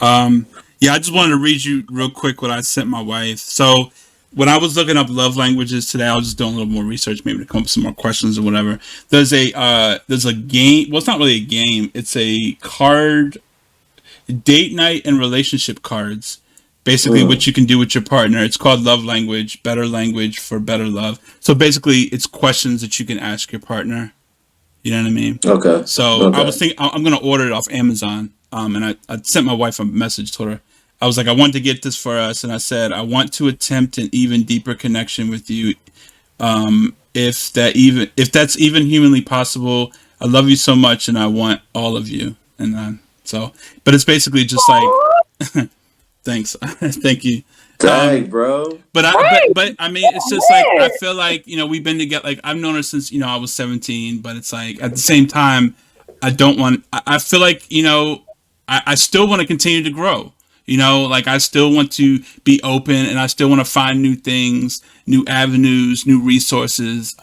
Um, yeah, I just wanted to read you real quick what I sent my wife. So when I was looking up love languages today, I was just doing a little more research, maybe to come up with some more questions or whatever. There's a game. Well, it's not really a game. It's a card, date night and relationship cards. Basically, what Mm. you can do with your partner. It's called Love Language, Better Language for Better Love. So basically, it's questions that you can ask your partner. You know what I mean? Okay. So I Okay. was thinking I'm gonna order it off Amazon. And I sent my wife a message, told her I was like, I want to get this for us, and I said I want to attempt an even deeper connection with you, if that's even humanly possible. I love you so much, and I want all of you. And so, but it's basically just like, thanks, thank you. Dang, bro. But I mean, it's just like I feel like we've been together. Like I've known her since I was 17. But it's like at the same time, I don't want. I feel like I still want to continue to grow. Like I still want to be open, and I still want to find new things, new avenues, new resources,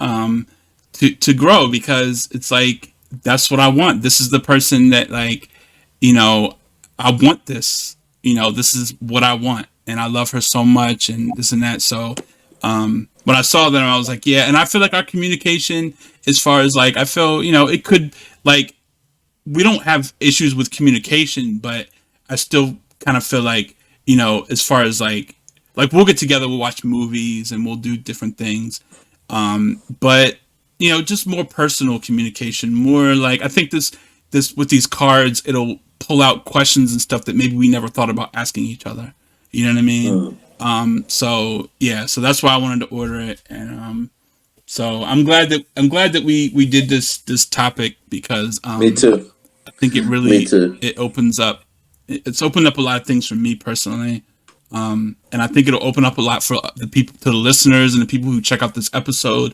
to grow, because it's like that's what I want. This is the person that, like, I want this. This is what I want, and I love her so much, and this and that. So, when I saw them, I was like, yeah. And I feel like our communication, as far as like, I feel, it could, like, we don't have issues with communication, but I still kind of feel like, as far as like we'll get together, we'll watch movies and we'll do different things. But just more personal communication, more like, I think this with these cards, it'll pull out questions and stuff that maybe we never thought about asking each other. You know what I mean? So yeah, so that's why I wanted to order it. And so I'm glad that we did this topic, because Me too. I think it Me really too. it opens up. It's opened up a lot of things for me personally, and I think it'll open up a lot for the people, to the listeners and the people who check out this episode.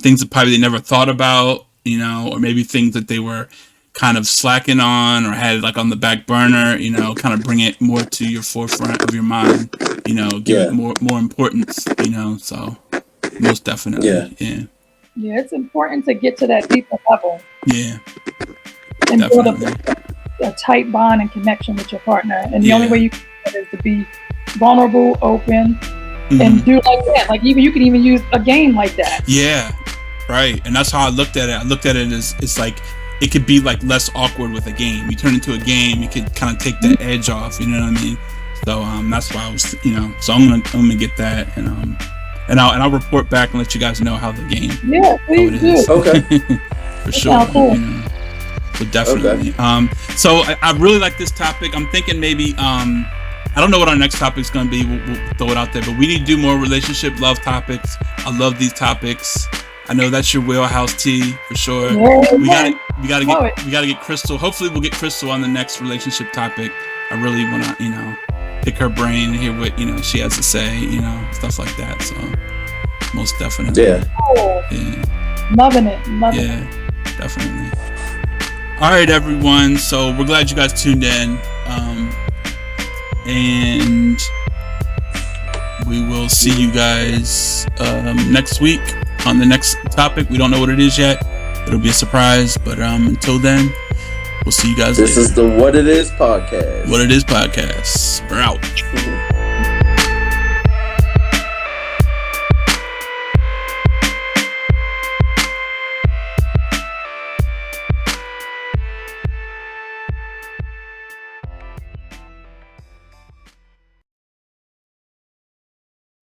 Things that probably they never thought about, or maybe things that they were kind of slacking on or had like on the back burner. Kind of bring it more to your forefront of your mind. Give it Yeah. more importance. So most definitely, Yeah. yeah, Yeah, it's important to get to that deeper level yeah, and build definitely. a tight bond and connection with your partner. And the Yeah. only way you can do that is to be vulnerable, open, Mhm. and do like that. Like even you can even use a game like that. Yeah, right. And that's how I looked at it. I looked at it as, it's like it could be like less awkward with a game. You turn into a game, you could kind of take the edge off. You know what I mean? So that's why I was, So I'm gonna get that, and I'll report back and let you guys know how the game, Yeah, how please it do. is. Okay. For That sure. sounds cool. So definitely. So I really like this topic. I'm thinking maybe I don't know what our next topic is going to be. We'll throw it out there, but we need to do more relationship love topics. I love these topics. I know that's your wheelhouse, T, for sure. Yeah, We gotta Love get Crystal. Hopefully we'll get Crystal on the next relationship topic. I really want to, pick her brain and hear what, she has to say, stuff like that. So most definitely. Yeah. cool. Yeah. Loving it. Loving it. Yeah, definitely. All right, everyone. So we're glad you guys tuned in. And we will see you guys next week on the next topic. We don't know what it is yet. It'll be a surprise. But until then, we'll see you guys This later. is the What It Is podcast. What It Is podcast. We're out.